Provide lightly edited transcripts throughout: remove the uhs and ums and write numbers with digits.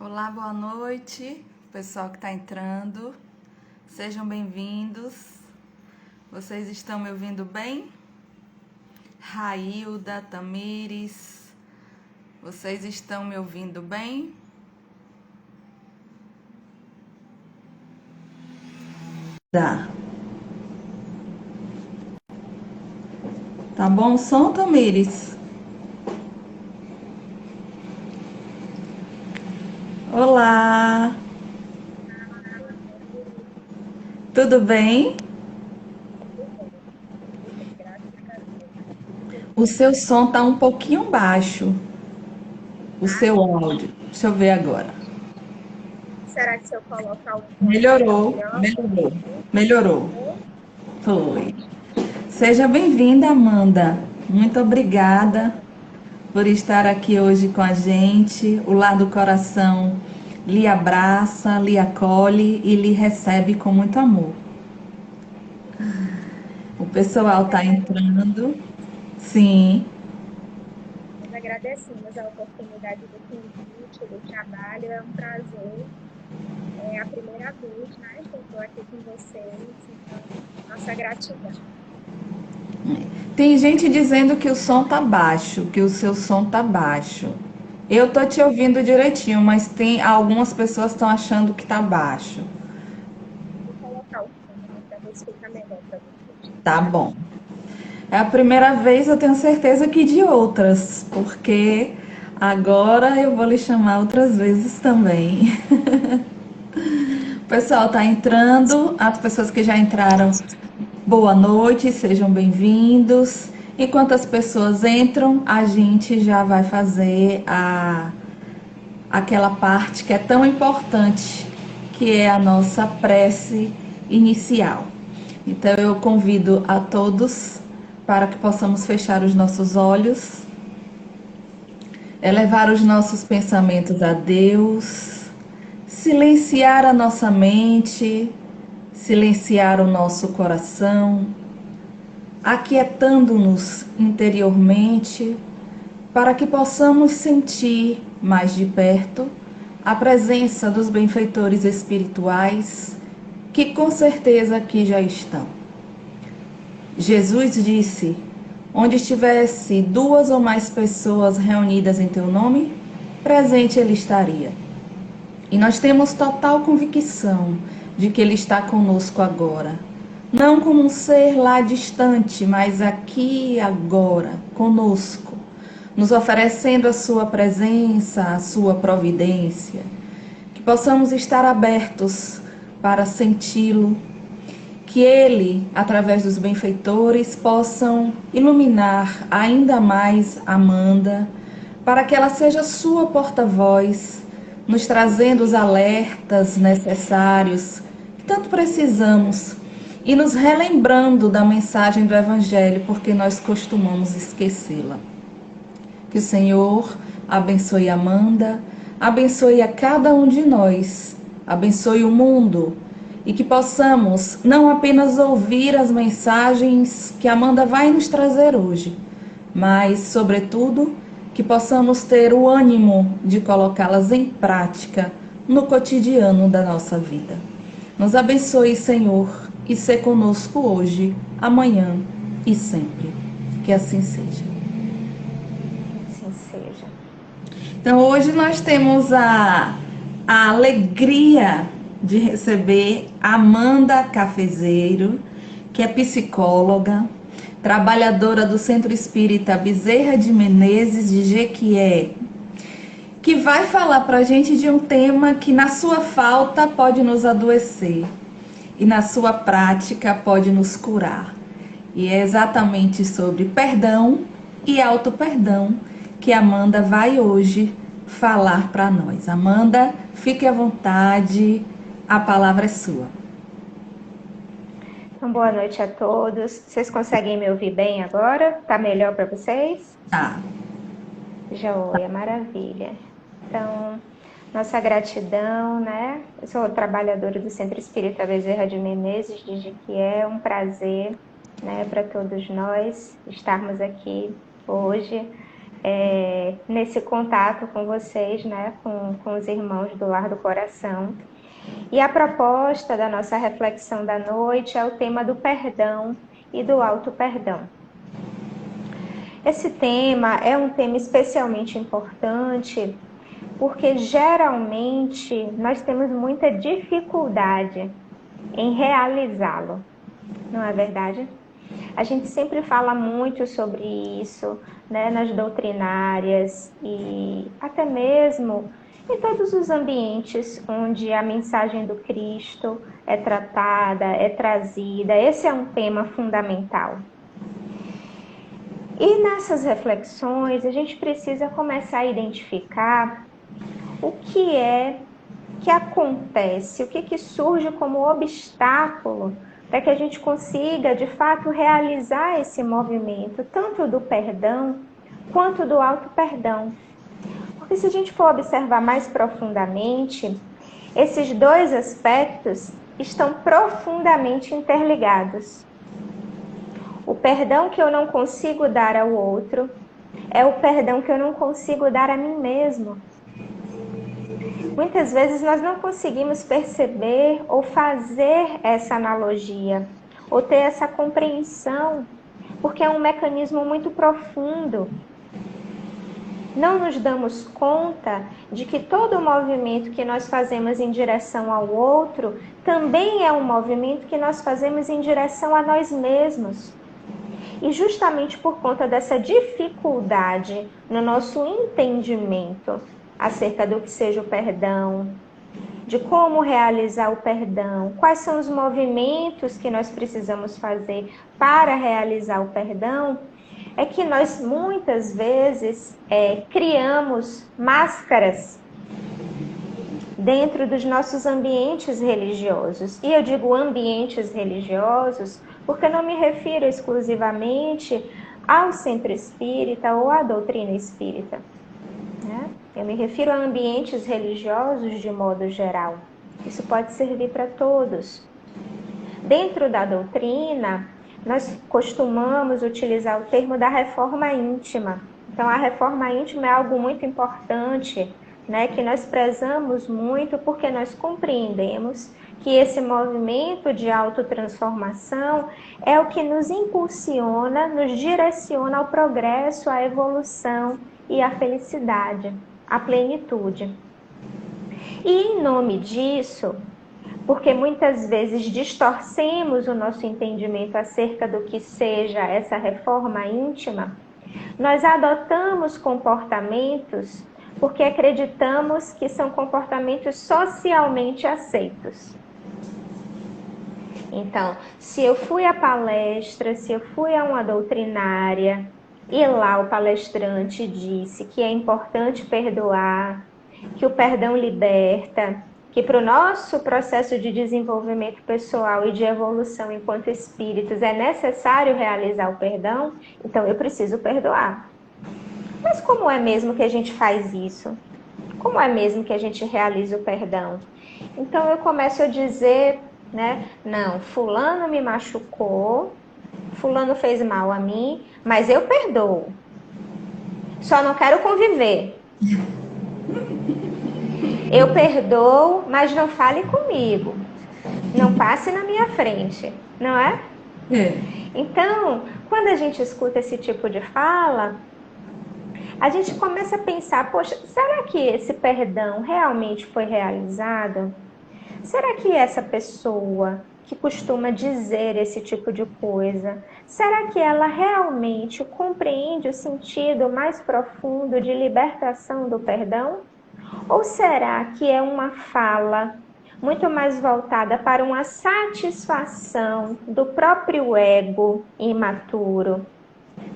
Olá, boa noite, pessoal que está entrando. Sejam bem-vindos. Vocês estão me ouvindo bem? Railda, Tamires, vocês estão me ouvindo bem? Tá bom o som, Tamires? Olá, tudo bem? O seu som tá um pouquinho baixo, o seu áudio. Deixa eu ver agora. Será que se eu colocar o fone fica Melhorou, melhor? melhorou, melhorou. Foi. Seja bem-vinda, Amanda. Muito obrigada por estar aqui hoje com a gente. O Lar do Coração lhe abraça, lhe acolhe e lhe recebe com muito amor. O pessoal está entrando. Sim. Nós agradecemos a oportunidade do convite, do trabalho. É um prazer. É a primeira vez, né, que eu estou aqui com vocês. Então, nossa gratidão. Tem gente dizendo que o som tá baixo, que o seu som tá baixo. Eu tô te ouvindo direitinho, mas tem algumas pessoas estão achando que tá baixo. Vou colocar o fone para ver se fica melhor para vocês. Tá bom. É a primeira vez, eu tenho certeza que de outras, porque agora eu vou lhe chamar outras vezes também. O pessoal está entrando, as pessoas que já entraram, boa noite, sejam bem-vindos. Enquanto as pessoas entram, a gente já vai fazer aquela parte que é tão importante, que é a nossa prece inicial. Então eu convido a todos para que possamos fechar os nossos olhos, elevar os nossos pensamentos a Deus, silenciar a nossa mente, silenciar o nosso coração, aquietando-nos interiormente, para que possamos sentir mais de perto a presença dos benfeitores espirituais, que com certeza aqui já estão. Jesus disse: onde estivesse duas ou mais pessoas reunidas em teu nome, presente ele estaria. E nós temos total convicção de que ele está conosco agora. Não como um ser lá distante, mas aqui e agora, conosco, nos oferecendo a sua presença, a sua providência. Que possamos estar abertos para senti-lo, que ele, através dos benfeitores, possam iluminar ainda mais Amanda, para que ela seja sua porta-voz, nos trazendo os alertas necessários que tanto precisamos e nos relembrando da mensagem do Evangelho, porque nós costumamos esquecê-la. Que o Senhor abençoe Amanda, abençoe a cada um de nós, abençoe o mundo, e que possamos não apenas ouvir as mensagens que Amanda vai nos trazer hoje, mas, sobretudo, que possamos ter o ânimo de colocá-las em prática no cotidiano da nossa vida. Nos abençoe, Senhor, e se conosco hoje, amanhã e sempre. Que assim seja. Assim seja. Então, hoje nós temos a alegria de receber Amanda Cafezeiro, que é psicóloga, trabalhadora do Centro Espírita Bezerra de Menezes de Jequié, que vai falar para a gente de um tema que na sua falta pode nos adoecer e na sua prática pode nos curar. E é exatamente sobre perdão e auto-perdão que Amanda vai hoje falar para nós. Amanda, fique à vontade, a palavra é sua. Então, boa noite a todos. Vocês conseguem me ouvir bem agora? Tá melhor para vocês? Tá. Joia, maravilha. Então, nossa gratidão, né? Eu sou trabalhadora do Centro Espírita Bezerra de Menezes, de Jequié. É um prazer, né, para todos nós estarmos aqui hoje. nesse contato com vocês, né, com os irmãos do Lar do Coração. E a proposta da nossa reflexão da noite é o tema do perdão e do auto-perdão. Esse tema é um tema especialmente importante porque geralmente nós temos muita dificuldade em realizá-lo, não é verdade? A gente sempre fala muito sobre isso, né, nas doutrinárias e até mesmo em todos os ambientes onde a mensagem do Cristo é tratada, é trazida. Esse é um tema fundamental. E nessas reflexões, a gente precisa começar a identificar o que é que acontece, o que surge como obstáculo para que a gente consiga, de fato, realizar esse movimento, tanto do perdão quanto do auto-perdão. Porque se a gente for observar mais profundamente, esses dois aspectos estão profundamente interligados. O perdão que eu não consigo dar ao outro é o perdão que eu não consigo dar a mim mesmo. Muitas vezes nós não conseguimos perceber ou fazer essa analogia, ou ter essa compreensão, porque é um mecanismo muito profundo. Não nos damos conta de que todo movimento que nós fazemos em direção ao outro também é um movimento que nós fazemos em direção a nós mesmos. E justamente por conta dessa dificuldade no nosso entendimento acerca do que seja o perdão, de como realizar o perdão, quais são os movimentos que nós precisamos fazer para realizar o perdão, é que nós muitas vezes criamos máscaras dentro dos nossos ambientes religiosos. E eu digo ambientes religiosos porque não me refiro exclusivamente ao centro espírita ou à doutrina espírita, né? Eu me refiro a ambientes religiosos de modo geral. Isso pode servir para todos. Dentro da doutrina, nós costumamos utilizar o termo da reforma íntima. Então, a reforma íntima é algo muito importante, né, que nós prezamos muito porque nós compreendemos que esse movimento de autotransformação é o que nos impulsiona, nos direciona ao progresso, à evolução e à felicidade, à plenitude. E em nome disso, porque muitas vezes distorcemos o nosso entendimento acerca do que seja essa reforma íntima, nós adotamos comportamentos porque acreditamos que são comportamentos socialmente aceitos. Então, se eu fui à palestra, se eu fui a uma doutrinária, e lá o palestrante disse que é importante perdoar, que o perdão liberta, que para o nosso processo de desenvolvimento pessoal e de evolução enquanto espíritos é necessário realizar o perdão, então eu preciso perdoar. Mas como é mesmo que a gente faz isso? Como é mesmo que a gente realiza o perdão? Então eu começo a dizer, né, não, fulano me machucou, fulano fez mal a mim, mas eu perdoo. Só não quero conviver. Eu perdoo, mas não fale comigo. Não passe na minha frente, não é? Então, quando a gente escuta esse tipo de fala, a gente começa a pensar, poxa, será que esse perdão realmente foi realizado? Será que essa pessoa que costuma dizer esse tipo de coisa, será que ela realmente compreende o sentido mais profundo de libertação do perdão? Ou será que é uma fala muito mais voltada para uma satisfação do próprio ego imaturo,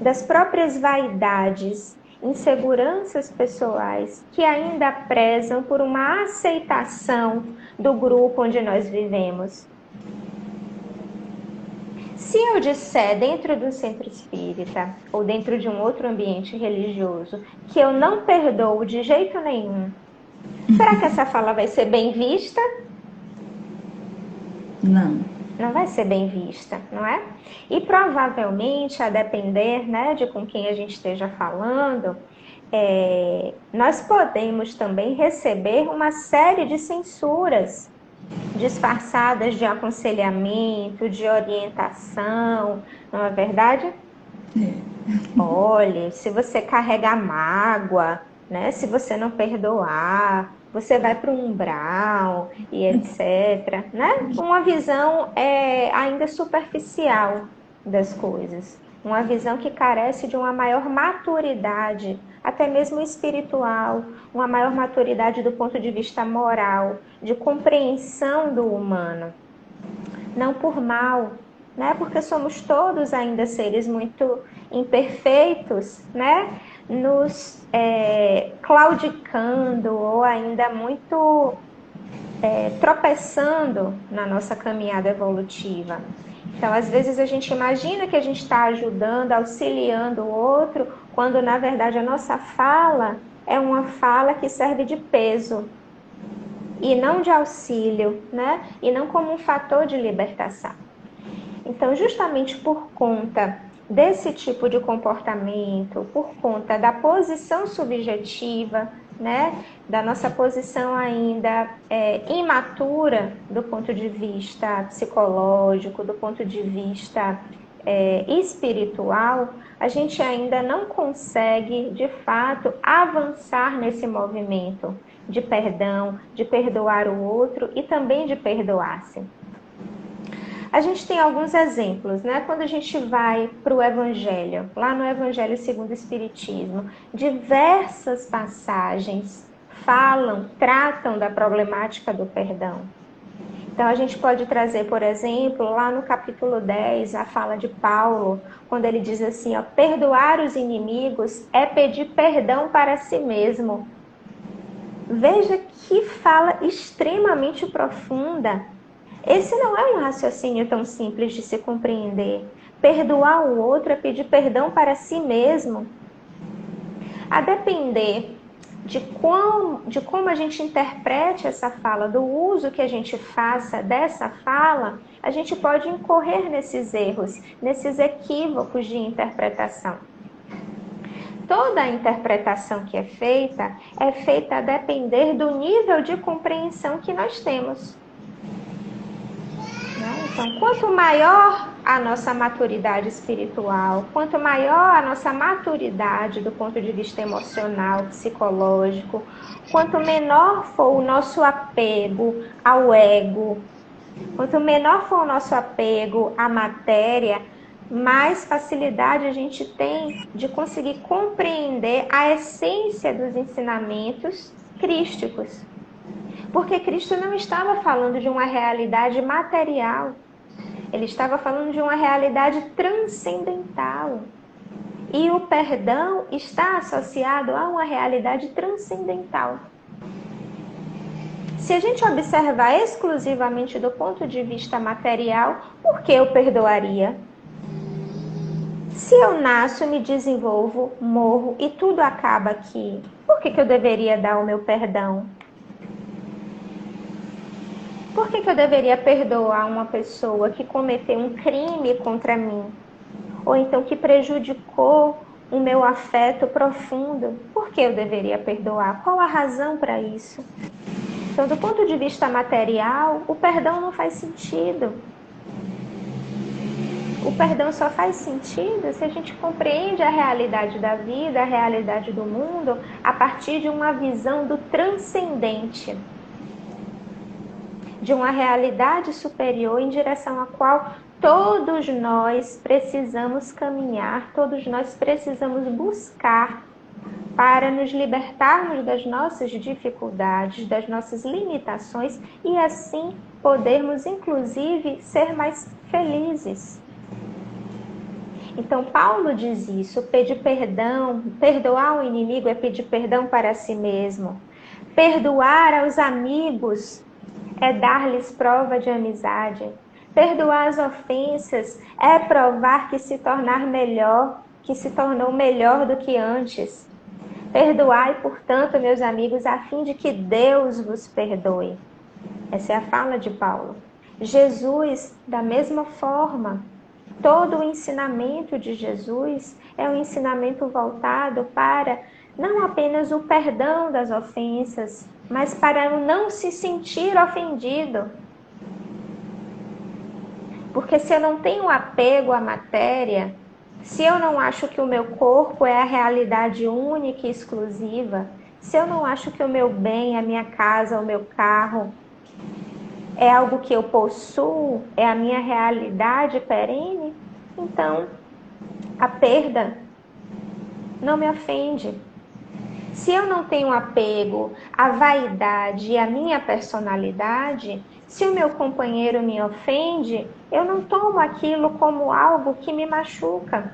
das próprias vaidades, inseguranças pessoais que ainda prezam por uma aceitação do grupo onde nós vivemos? Se eu disser dentro do centro espírita ou dentro de um outro ambiente religioso que eu não perdoo de jeito nenhum, será que essa fala vai ser bem vista? Não. não vai ser bem vista, não é? E provavelmente, a depender, né, de com quem a gente esteja falando, nós podemos também receber uma série de censuras disfarçadas de aconselhamento, de orientação, não é verdade? Olhe, se você carregar mágoa, né? Se você não perdoar, você vai para o umbral e etc, né? Uma visão ainda superficial das coisas. Uma visão que carece de uma maior maturidade, até mesmo espiritual, uma maior maturidade do ponto de vista moral, de compreensão do humano. Não por mal, né? Porque somos todos ainda seres muito imperfeitos, né? Nos claudicando ou ainda muito tropeçando na nossa caminhada evolutiva. Então, às vezes a gente imagina que a gente está ajudando, auxiliando o outro, quando na verdade a nossa fala é uma fala que serve de peso e não de auxílio, né? E não como um fator de libertação. Então, justamente por conta desse tipo de comportamento, por conta da posição subjetiva, né, da nossa posição ainda imatura do ponto de vista psicológico, do ponto de vista espiritual, a gente ainda não consegue, de fato, avançar nesse movimento de perdão, de perdoar o outro e também de perdoar-se. A gente tem alguns exemplos, né? Quando a gente vai para o Evangelho, lá no Evangelho segundo o Espiritismo, diversas passagens tratam da problemática do perdão. Então, a gente pode trazer, por exemplo, lá no capítulo 10, a fala de Paulo, quando ele diz assim, ó, perdoar os inimigos é pedir perdão para si mesmo. Veja que fala extremamente profunda. Esse não é um raciocínio tão simples de se compreender. Perdoar o outro é pedir perdão para si mesmo. A depender de como a gente interprete essa fala, do uso que a gente faça dessa fala, a gente pode incorrer nesses erros, nesses equívocos de interpretação. Toda a interpretação que é feita a depender do nível de compreensão que nós temos. Então, quanto maior a nossa maturidade espiritual, quanto maior a nossa maturidade do ponto de vista emocional, psicológico, quanto menor for o nosso apego ao ego, quanto menor for o nosso apego à matéria, mais facilidade a gente tem de conseguir compreender a essência dos ensinamentos crísticos. Porque Cristo não estava falando de uma realidade material, ele estava falando de uma realidade transcendental. E o perdão está associado a uma realidade transcendental. Se a gente observar exclusivamente do ponto de vista material, por que eu perdoaria? Se eu nasço, me desenvolvo, morro e tudo acaba aqui, por que eu deveria dar o meu perdão? Por que eu deveria perdoar uma pessoa que cometeu um crime contra mim? Ou então que prejudicou o meu afeto profundo? Por que eu deveria perdoar? Qual a razão para isso? Então, do ponto de vista material, o perdão não faz sentido. O perdão só faz sentido se a gente compreende a realidade da vida, a realidade do mundo, a partir de uma visão do transcendente, de uma realidade superior em direção à qual todos nós precisamos caminhar, todos nós precisamos buscar para nos libertarmos das nossas dificuldades, das nossas limitações e assim podermos, inclusive, ser mais felizes. Então, Paulo diz isso, pedir perdão, perdoar o inimigo é pedir perdão para si mesmo. Perdoar aos amigos é dar-lhes prova de amizade. Perdoar as ofensas é provar que se tornou melhor do que antes. Perdoai, portanto, meus amigos, a fim de que Deus vos perdoe. Essa é a fala de Paulo. Jesus, da mesma forma, todo o ensinamento de Jesus é um ensinamento voltado para não apenas o perdão das ofensas, mas para o não se sentir ofendido. Porque se eu não tenho apego à matéria, se eu não acho que o meu corpo é a realidade única e exclusiva, se eu não acho que o meu bem, a minha casa, o meu carro, é algo que eu possuo, é a minha realidade perene, então a perda não me ofende. Se eu não tenho apego à vaidade e à minha personalidade, se o meu companheiro me ofende, eu não tomo aquilo como algo que me machuca.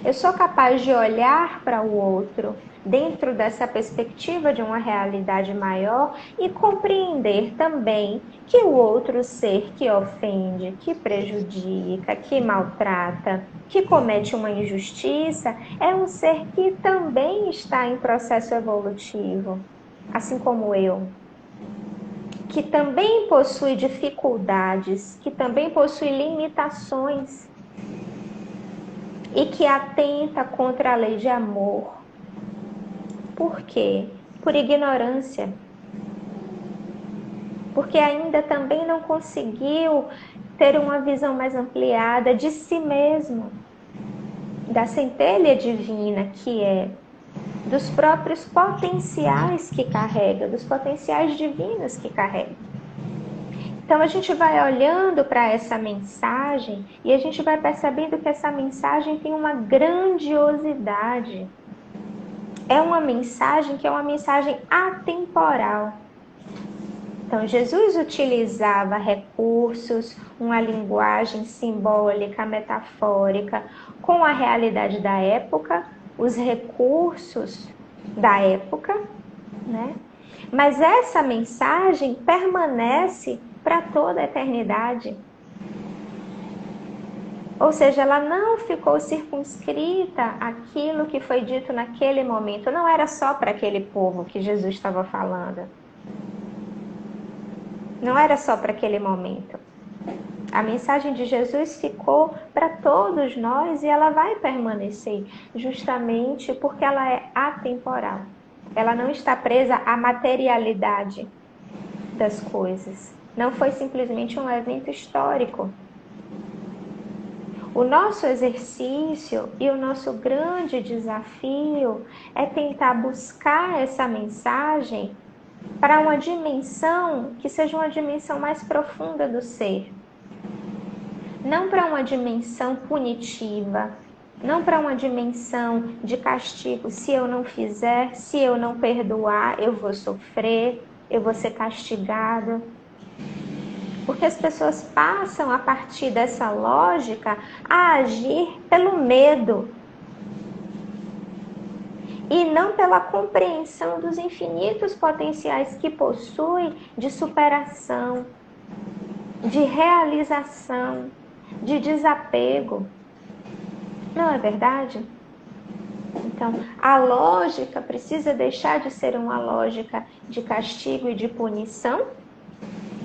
Eu sou capaz de olhar para o outro dentro dessa perspectiva de uma realidade maior e compreender também que o outro ser que ofende, que prejudica, que maltrata, que comete uma injustiça, é um ser que também está em processo evolutivo, assim como eu, que também possui dificuldades, que também possui limitações e que atenta contra a lei de amor. Por quê? Por ignorância. Porque ainda também não conseguiu ter uma visão mais ampliada de si mesmo, da centelha divina que é, dos próprios potenciais que carrega, dos potenciais divinos que carrega. Então a gente vai olhando para essa mensagem e a gente vai percebendo que essa mensagem tem uma grandiosidade. É uma mensagem que é uma mensagem atemporal. Então, Jesus utilizava recursos, uma linguagem simbólica, metafórica, com a realidade da época, os recursos da época, né? Mas essa mensagem permanece para toda a eternidade. Ou seja, ela não ficou circunscrita àquilo que foi dito naquele momento. Não era só para aquele povo que Jesus estava falando. Não era só para aquele momento. A mensagem de Jesus ficou para todos nós e ela vai permanecer, justamente porque ela é atemporal. Ela não está presa à materialidade das coisas. Não foi simplesmente um evento histórico. O nosso exercício e o nosso grande desafio é tentar buscar essa mensagem para uma dimensão que seja uma dimensão mais profunda do ser. Não para uma dimensão punitiva, não para uma dimensão de castigo. Se eu não fizer, se eu não perdoar, eu vou sofrer, eu vou ser castigado. Porque as pessoas passam, a partir dessa lógica, a agir pelo medo e não pela compreensão dos infinitos potenciais que possui de superação, de realização, de desapego. Não é verdade? Então, a lógica precisa deixar de ser uma lógica de castigo e de punição.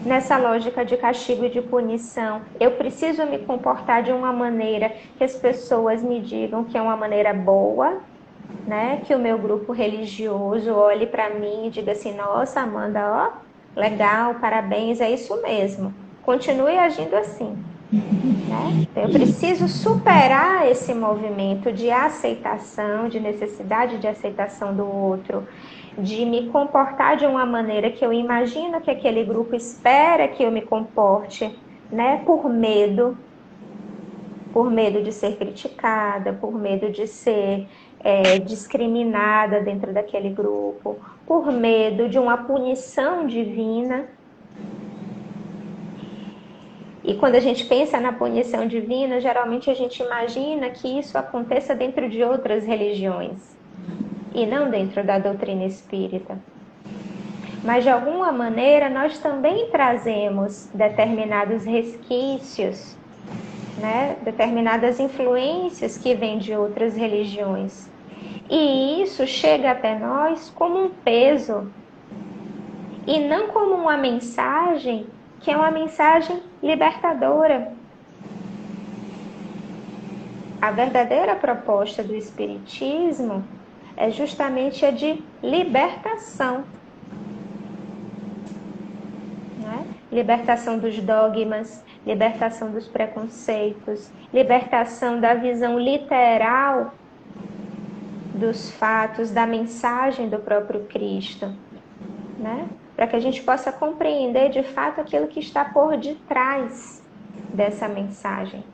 Nessa lógica de castigo e de punição, eu preciso me comportar de uma maneira que as pessoas me digam que é uma maneira boa, né? Que o meu grupo religioso olhe para mim e diga assim: nossa, Amanda, ó, legal, parabéns, é isso mesmo. Continue agindo assim. Né? Eu preciso superar esse movimento de aceitação, de necessidade de aceitação do outro, de me comportar de uma maneira que eu imagino que aquele grupo espera que eu me comporte, né? Por medo de ser criticada, por medo de ser discriminada dentro daquele grupo, por medo de uma punição divina. E quando a gente pensa na punição divina, geralmente a gente imagina que isso aconteça dentro de outras religiões e não dentro da doutrina espírita. Mas de alguma maneira nós também trazemos determinados resquícios, né? Determinadas influências que vêm de outras religiões. E isso chega até nós como um peso. e não como uma mensagem que é uma mensagem libertadora. A verdadeira proposta do Espiritismo é justamente a de libertação, né? Libertação dos dogmas, libertação dos preconceitos, libertação da visão literal dos fatos, da mensagem do próprio Cristo, né? Para que a gente possa compreender de fato aquilo que está por detrás dessa mensagem.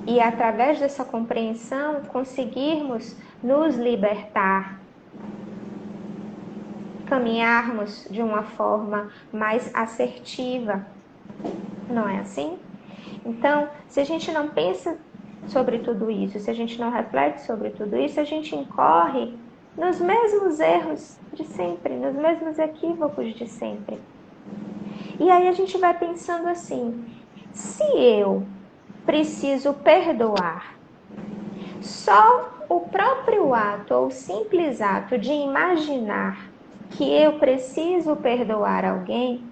E através dessa compreensão conseguirmos nos libertar, caminharmos de uma forma mais assertiva, não é assim? Então, se a gente não pensa sobre tudo isso, se a gente não reflete sobre tudo isso, a gente incorre nos mesmos erros de sempre, nos mesmos equívocos de sempre. E aí a gente vai pensando assim, se eu preciso perdoar, só o próprio ato ou simples ato de imaginar que eu preciso perdoar alguém,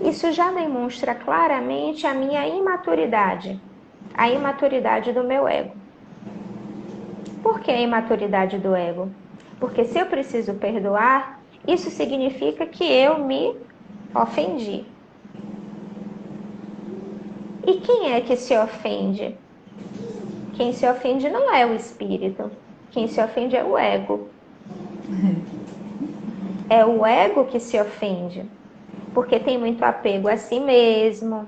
isso já demonstra claramente a minha imaturidade, a imaturidade do meu ego. Por que a imaturidade do ego? Porque se eu preciso perdoar, isso significa que eu me ofendi. E quem é que se ofende? Quem se ofende não é o espírito. Quem se ofende é o ego. É o ego que se ofende. Porque tem muito apego a si mesmo.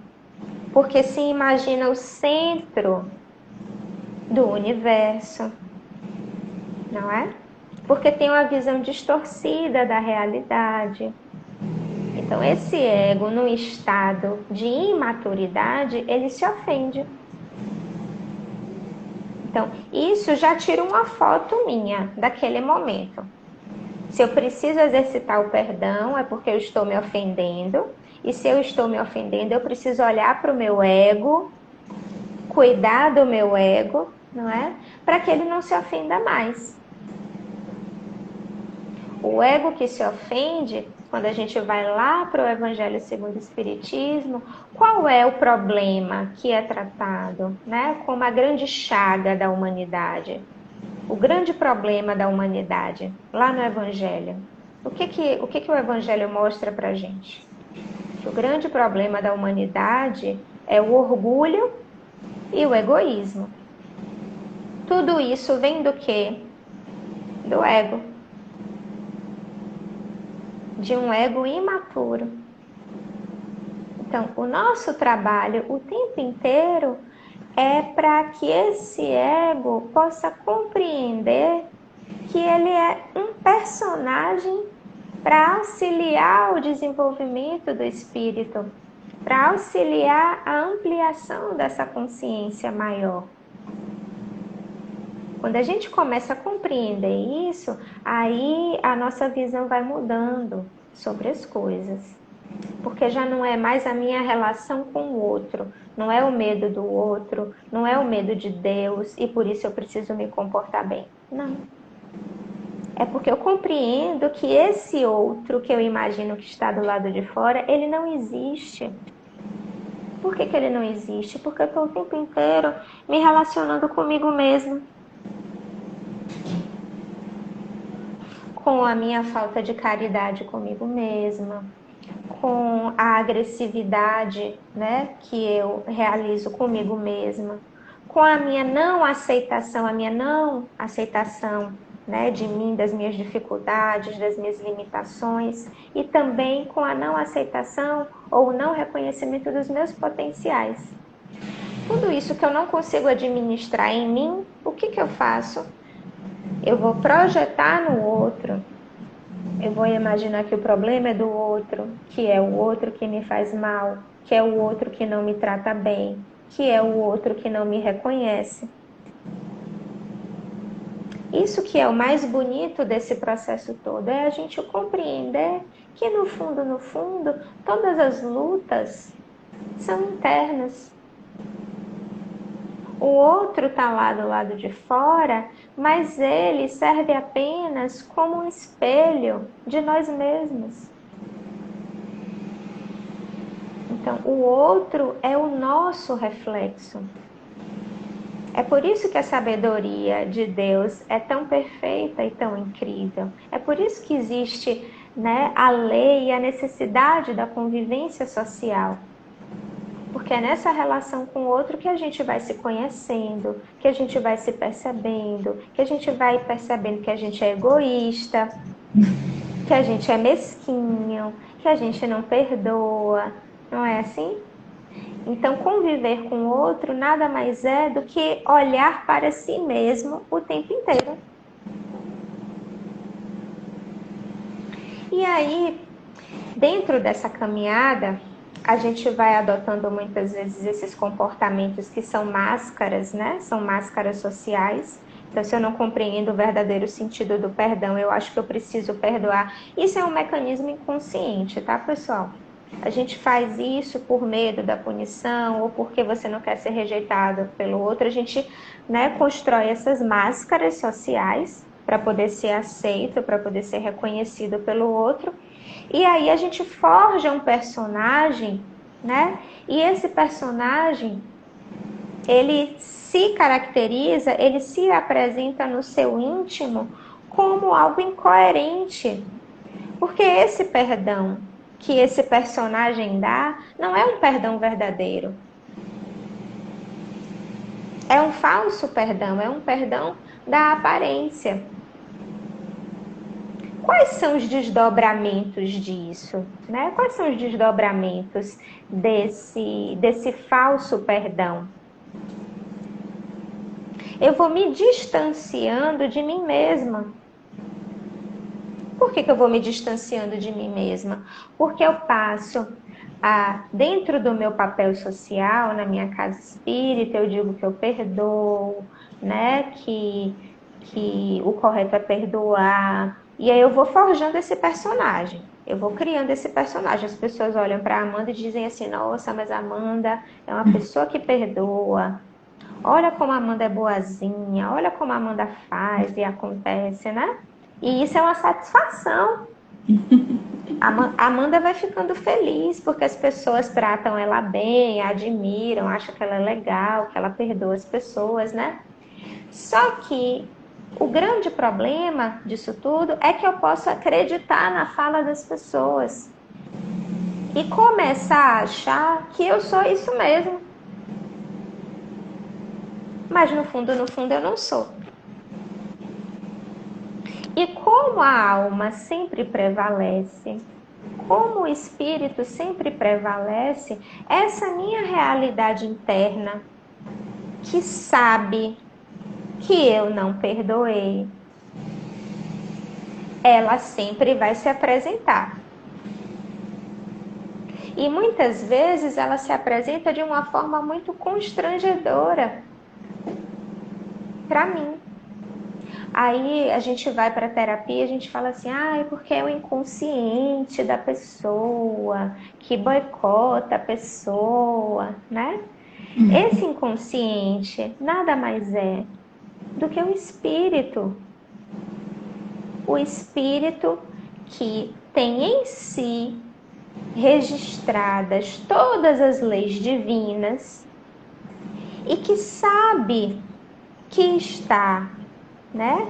Porque se imagina o centro do universo. Não é? Porque tem uma visão distorcida da realidade. Então, esse ego, no estado de imaturidade, ele se ofende. Então, isso já tira uma foto minha daquele momento. Se eu preciso exercitar o perdão, é porque eu estou me ofendendo. E se eu estou me ofendendo, eu preciso olhar para o meu ego, cuidar do meu ego, não é? Para que ele não se ofenda mais. O ego que se ofende, quando a gente vai lá para o Evangelho segundo o Espiritismo, qual é o problema que é tratado, né, como a grande chaga da humanidade? O grande problema da humanidade, lá no Evangelho. O que o Evangelho mostra para a gente? Que o grande problema da humanidade é o orgulho e o egoísmo. Tudo isso vem do quê? Do ego. De um ego imaturo. Então, o nosso trabalho o tempo inteiro é para que esse ego possa compreender que ele é um personagem para auxiliar o desenvolvimento do espírito, para auxiliar a ampliação dessa consciência maior. Quando a gente começa a compreender isso, aí a nossa visão vai mudando sobre as coisas. Porque já não é mais a minha relação com o outro, não é o medo do outro, não é o medo de Deus e por isso eu preciso me comportar bem. Não. É porque eu compreendo que esse outro que eu imagino que está do lado de fora, ele não existe. Por que ele não existe? Porque eu estou o tempo inteiro me relacionando comigo mesmo. Com a minha falta de caridade comigo mesma, com a agressividade, né, que eu realizo comigo mesma, com a minha não aceitação, né, de mim, das minhas dificuldades, das minhas limitações, e também com a não aceitação ou não reconhecimento dos meus potenciais. Tudo isso que eu não consigo administrar em mim, o que eu faço? Eu vou projetar no outro. Eu vou imaginar que o problema é do outro, que é o outro que me faz mal, que é o outro que não me trata bem, que é o outro que não me reconhece. Isso que é o mais bonito desse processo todo, é a gente compreender que no fundo, todas as lutas são internas. O outro está lá do lado de fora, mas ele serve apenas como um espelho de nós mesmos. Então, o outro é o nosso reflexo. É por isso que a sabedoria de Deus é tão perfeita e tão incrível. É por isso que existe, né, a lei e a necessidade da convivência social. Porque é nessa relação com o outro que a gente vai se conhecendo, que a gente vai se percebendo, que a gente vai percebendo que a gente é egoísta, que a gente é mesquinho, que a gente não perdoa. Não é assim? Então, conviver com o outro nada mais é do que olhar para si mesmo o tempo inteiro. E aí, dentro dessa caminhada, a gente vai adotando muitas vezes esses comportamentos que são máscaras, né? São máscaras sociais. Então, se eu não compreendo o verdadeiro sentido do perdão, eu acho que eu preciso perdoar. Isso é um mecanismo inconsciente, tá, pessoal? A gente faz isso por medo da punição ou porque você não quer ser rejeitado pelo outro. A gente, né, constrói essas máscaras sociais para poder ser aceito, para poder ser reconhecido pelo outro. E aí a gente forja um personagem, né? E esse personagem, ele se caracteriza, ele se apresenta no seu íntimo como algo incoerente. Porque esse perdão que esse personagem dá não é um perdão verdadeiro. É um falso perdão, é um perdão da aparência. Quais são os desdobramentos disso, né? Quais são os desdobramentos desse falso perdão? Eu vou me distanciando de mim mesma. Por que eu vou me distanciando de mim mesma? Porque eu passo dentro do meu papel social, na minha casa espírita, eu digo que eu perdoo, né? Que o correto é perdoar. E aí eu vou forjando esse personagem. Eu vou criando esse personagem. As pessoas olham para a Amanda e dizem assim: nossa, mas a Amanda é uma pessoa que perdoa. Olha como a Amanda é boazinha. Olha como a Amanda faz e acontece, né? E isso é uma satisfação. A Amanda vai ficando feliz porque as pessoas tratam ela bem, a admiram, acham que ela é legal, que ela perdoa as pessoas, né? Só que o grande problema disso tudo é que eu posso acreditar na fala das pessoas e começar a achar que eu sou isso mesmo. Mas no fundo eu não sou. E como a alma sempre prevalece, como o espírito sempre prevalece, essa minha realidade interna que sabe que eu não perdoei, ela sempre vai se apresentar. E muitas vezes ela se apresenta de uma forma muito constrangedora para mim. Aí a gente vai para a terapia e a gente fala assim, é porque é o inconsciente da pessoa, que boicota a pessoa, né? Esse inconsciente nada mais é do que o espírito. O espírito que tem em si registradas todas as leis divinas e que sabe que está, né,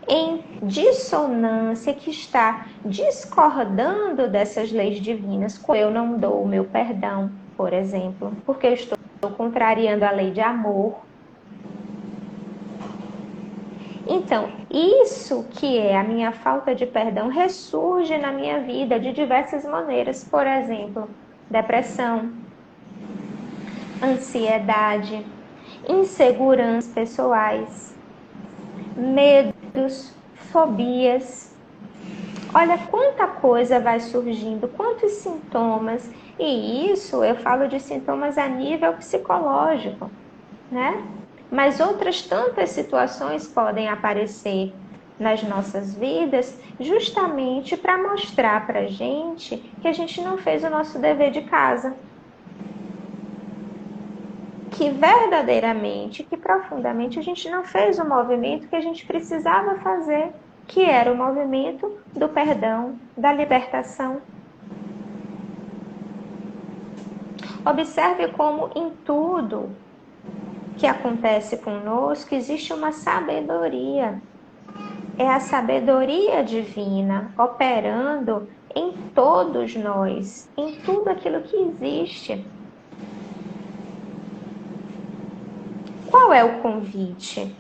em dissonância, que está discordando dessas leis divinas. Eu não dou o meu perdão, por exemplo, porque eu estou contrariando a lei de amor. Então, isso que é a minha falta de perdão ressurge na minha vida de diversas maneiras. Por exemplo, depressão, ansiedade, inseguranças pessoais, medos, fobias. Olha quanta coisa vai surgindo, quantos sintomas. E isso eu falo de sintomas a nível psicológico, né? Mas outras tantas situações podem aparecer nas nossas vidas justamente para mostrar para a gente que a gente não fez o nosso dever de casa. que verdadeiramente, que profundamente a gente não fez o movimento que a gente precisava fazer, que era o movimento do perdão, da libertação. Observe como em tudo que acontece conosco existe uma sabedoria. É a sabedoria divina operando em todos nós, em tudo aquilo que existe. Qual é o convite?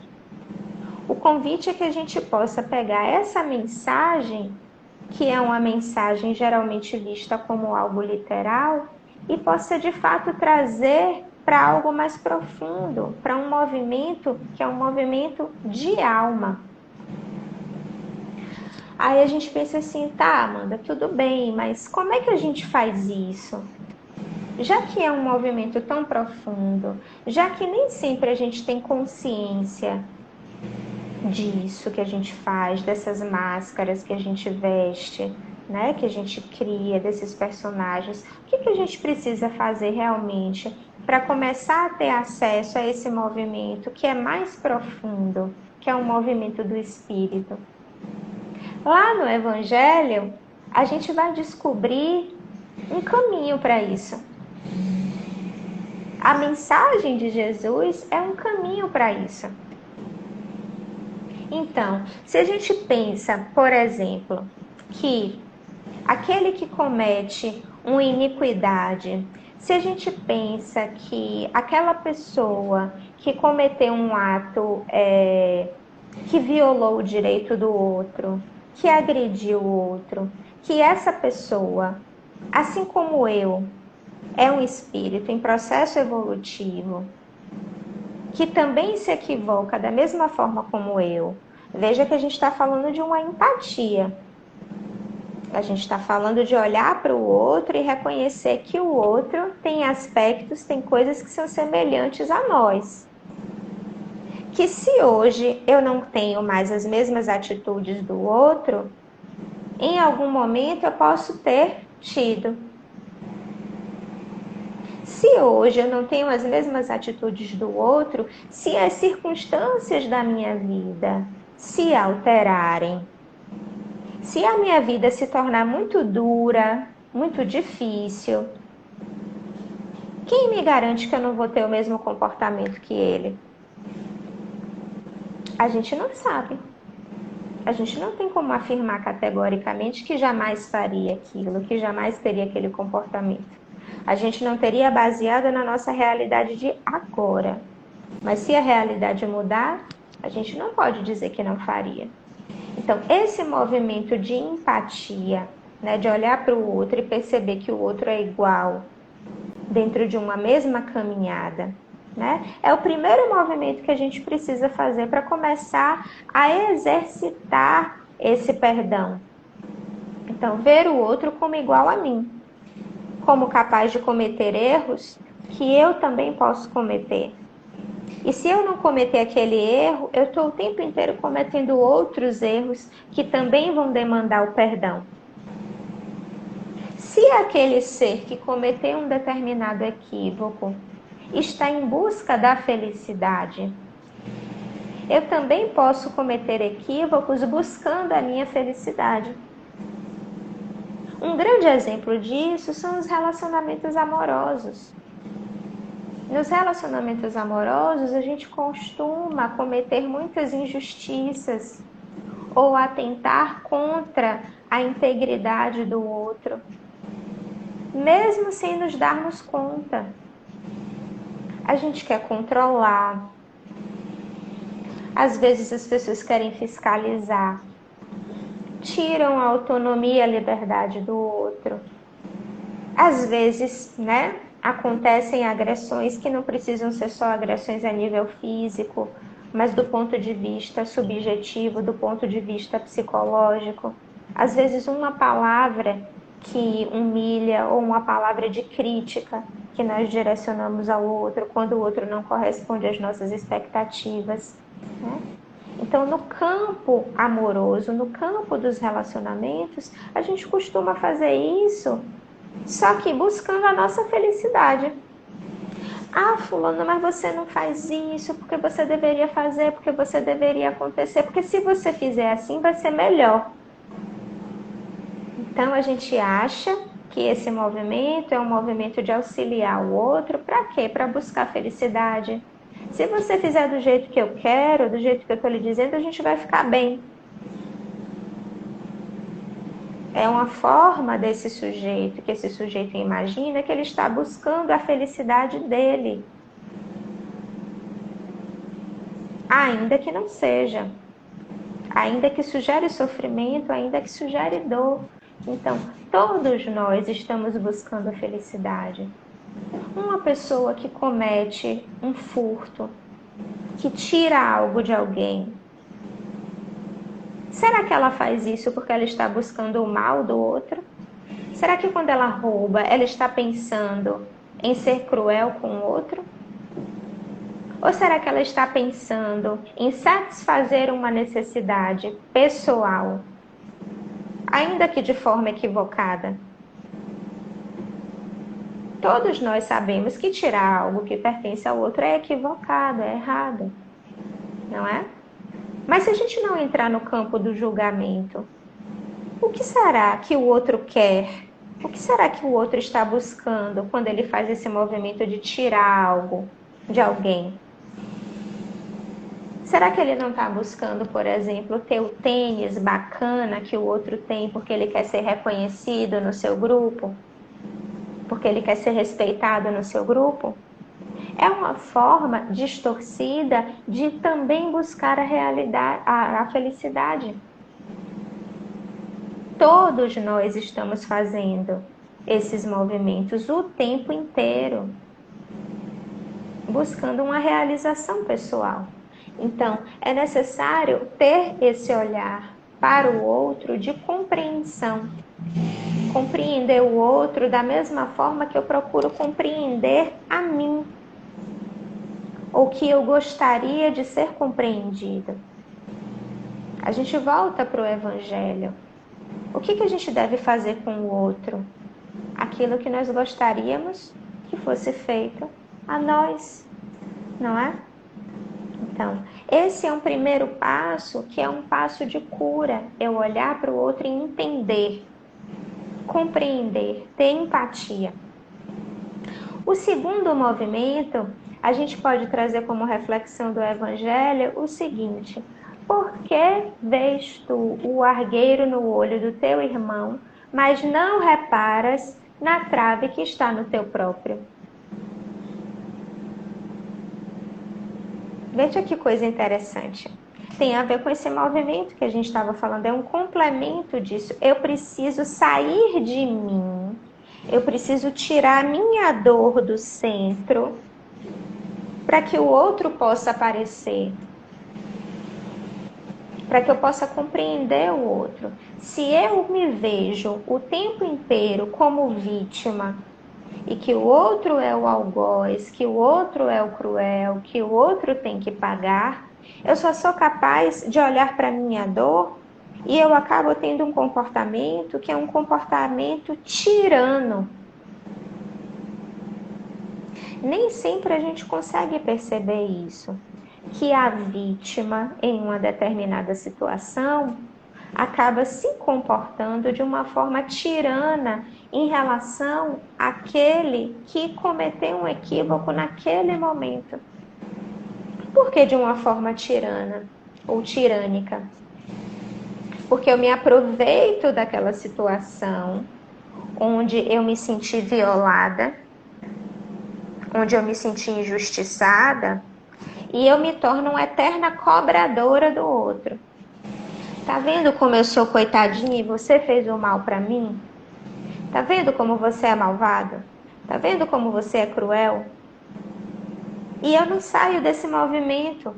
O convite é que a gente possa pegar essa mensagem, que é uma mensagem geralmente vista como algo literal, e possa de fato trazer para algo mais profundo, para um movimento que é um movimento de alma. Aí a gente pensa assim, tá, Amanda, tudo bem, mas como é que a gente faz isso? Já que é um movimento tão profundo, já que nem sempre a gente tem consciência disso que a gente faz, dessas máscaras que a gente veste, né, que a gente cria, desses personagens, o que a gente precisa fazer realmente para começar a ter acesso a esse movimento que é mais profundo, que é um movimento do espírito? Lá no Evangelho, a gente vai descobrir um caminho para isso. A mensagem de Jesus é um caminho para isso. Então, se a gente pensa, por exemplo, que aquele que comete uma iniquidade, se a gente pensa que aquela pessoa que cometeu um ato que violou o direito do outro, que agrediu o outro, que essa pessoa, assim como eu, é um espírito em processo evolutivo, que também se equivoca da mesma forma como eu. Veja que a gente está falando de uma empatia. A gente está falando de olhar para o outro e reconhecer que o outro tem aspectos, tem coisas que são semelhantes a nós. Que se hoje eu não tenho mais as mesmas atitudes do outro, em algum momento eu posso ter tido. Se hoje eu não tenho as mesmas atitudes do outro, se as circunstâncias da minha vida se alterarem, se a minha vida se tornar muito dura, muito difícil, quem me garante que eu não vou ter o mesmo comportamento que ele? A gente não sabe. A gente não tem como afirmar categoricamente que jamais faria aquilo, que jamais teria aquele comportamento. A gente não teria baseado na nossa realidade de agora. Mas se a realidade mudar, a gente não pode dizer que não faria. Então, esse movimento de empatia, né, de olhar para o outro e perceber que o outro é igual dentro de uma mesma caminhada, né, é o primeiro movimento que a gente precisa fazer para começar a exercitar esse perdão. Então, ver o outro como igual a mim, como capaz de cometer erros que eu também posso cometer. E se eu não cometer aquele erro, eu estou o tempo inteiro cometendo outros erros que também vão demandar o perdão. Se aquele ser que cometeu um determinado equívoco está em busca da felicidade, eu também posso cometer equívocos buscando a minha felicidade. Um grande exemplo disso são os relacionamentos amorosos. Nos relacionamentos amorosos, a gente costuma cometer muitas injustiças ou atentar contra a integridade do outro, mesmo sem nos darmos conta. A gente quer controlar. Às vezes as pessoas querem fiscalizar, tiram a autonomia e a liberdade do outro. Às vezes, né, acontecem agressões que não precisam ser só agressões a nível físico, mas do ponto de vista subjetivo, do ponto de vista psicológico. Às vezes uma palavra que humilha ou uma palavra de crítica que nós direcionamos ao outro quando o outro não corresponde às nossas expectativas, né? Então, no campo amoroso, no campo dos relacionamentos, a gente costuma fazer isso, só que buscando a nossa felicidade. Ah, fulano, mas você não faz isso, porque você deveria fazer, porque você deveria acontecer, porque se você fizer assim, vai ser melhor. Então, a gente acha que esse movimento é um movimento de auxiliar o outro, para quê? Para buscar felicidade. Se você fizer do jeito que eu quero, do jeito que eu estou lhe dizendo, a gente vai ficar bem. É uma forma desse sujeito, que esse sujeito imagina que ele está buscando a felicidade dele. Ainda que não seja. Ainda que sugere sofrimento, ainda que sugere dor. Então, todos nós estamos buscando a felicidade. Uma pessoa que comete um furto, que tira algo de alguém, será que ela faz isso porque ela está buscando o mal do outro? Será que quando ela rouba, ela está pensando em ser cruel com o outro? Ou será que ela está pensando em satisfazer uma necessidade pessoal, ainda que de forma equivocada? Todos nós sabemos que tirar algo que pertence ao outro é equivocado, é errado, não é? Mas se a gente não entrar no campo do julgamento, o que será que o outro quer? O que será que o outro está buscando quando ele faz esse movimento de tirar algo de alguém? Será que ele não está buscando, por exemplo, ter o tênis bacana que o outro tem porque ele quer ser reconhecido no seu grupo? Porque ele quer ser respeitado no seu grupo? É uma forma distorcida de também buscar a realidade, a felicidade. Todos nós estamos fazendo esses movimentos o tempo inteiro, buscando uma realização pessoal. Então, é necessário ter esse olhar para o outro de compreensão. Compreender o outro da mesma forma que eu procuro compreender a mim, ou que eu gostaria de ser compreendido. A gente volta para o Evangelho. O que a gente deve fazer com o outro? Aquilo que nós gostaríamos que fosse feito a nós, não é? Então, esse é um primeiro passo, que é um passo de cura. Eu olhar para o outro e entender, compreender, ter empatia. O segundo movimento, a gente pode trazer como reflexão do Evangelho o seguinte: por que vês tu o argueiro no olho do teu irmão, mas não reparas na trave que está no teu próprio? Veja que coisa interessante. Tem a ver com esse movimento que a gente estava falando, é um complemento disso. Eu preciso sair de mim, eu preciso tirar a minha dor do centro para que o outro possa aparecer, para que eu possa compreender o outro. Se eu me vejo o tempo inteiro como vítima e que o outro é o algoz, que o outro é o cruel, que o outro tem que pagar, eu só sou capaz de olhar para a minha dor e eu acabo tendo um comportamento que é um comportamento tirano. Nem sempre a gente consegue perceber isso, que a vítima, em uma determinada situação, acaba se comportando de uma forma tirana em relação àquele que cometeu um equívoco naquele momento. Por que de uma forma tirana ou tirânica? Porque eu me aproveito daquela situação onde eu me senti violada, onde eu me senti injustiçada, e eu me torno uma eterna cobradora do outro. Tá vendo como eu sou coitadinha e você fez o mal para mim? Tá vendo como você é malvado? Tá vendo como você é cruel? E eu não saio desse movimento,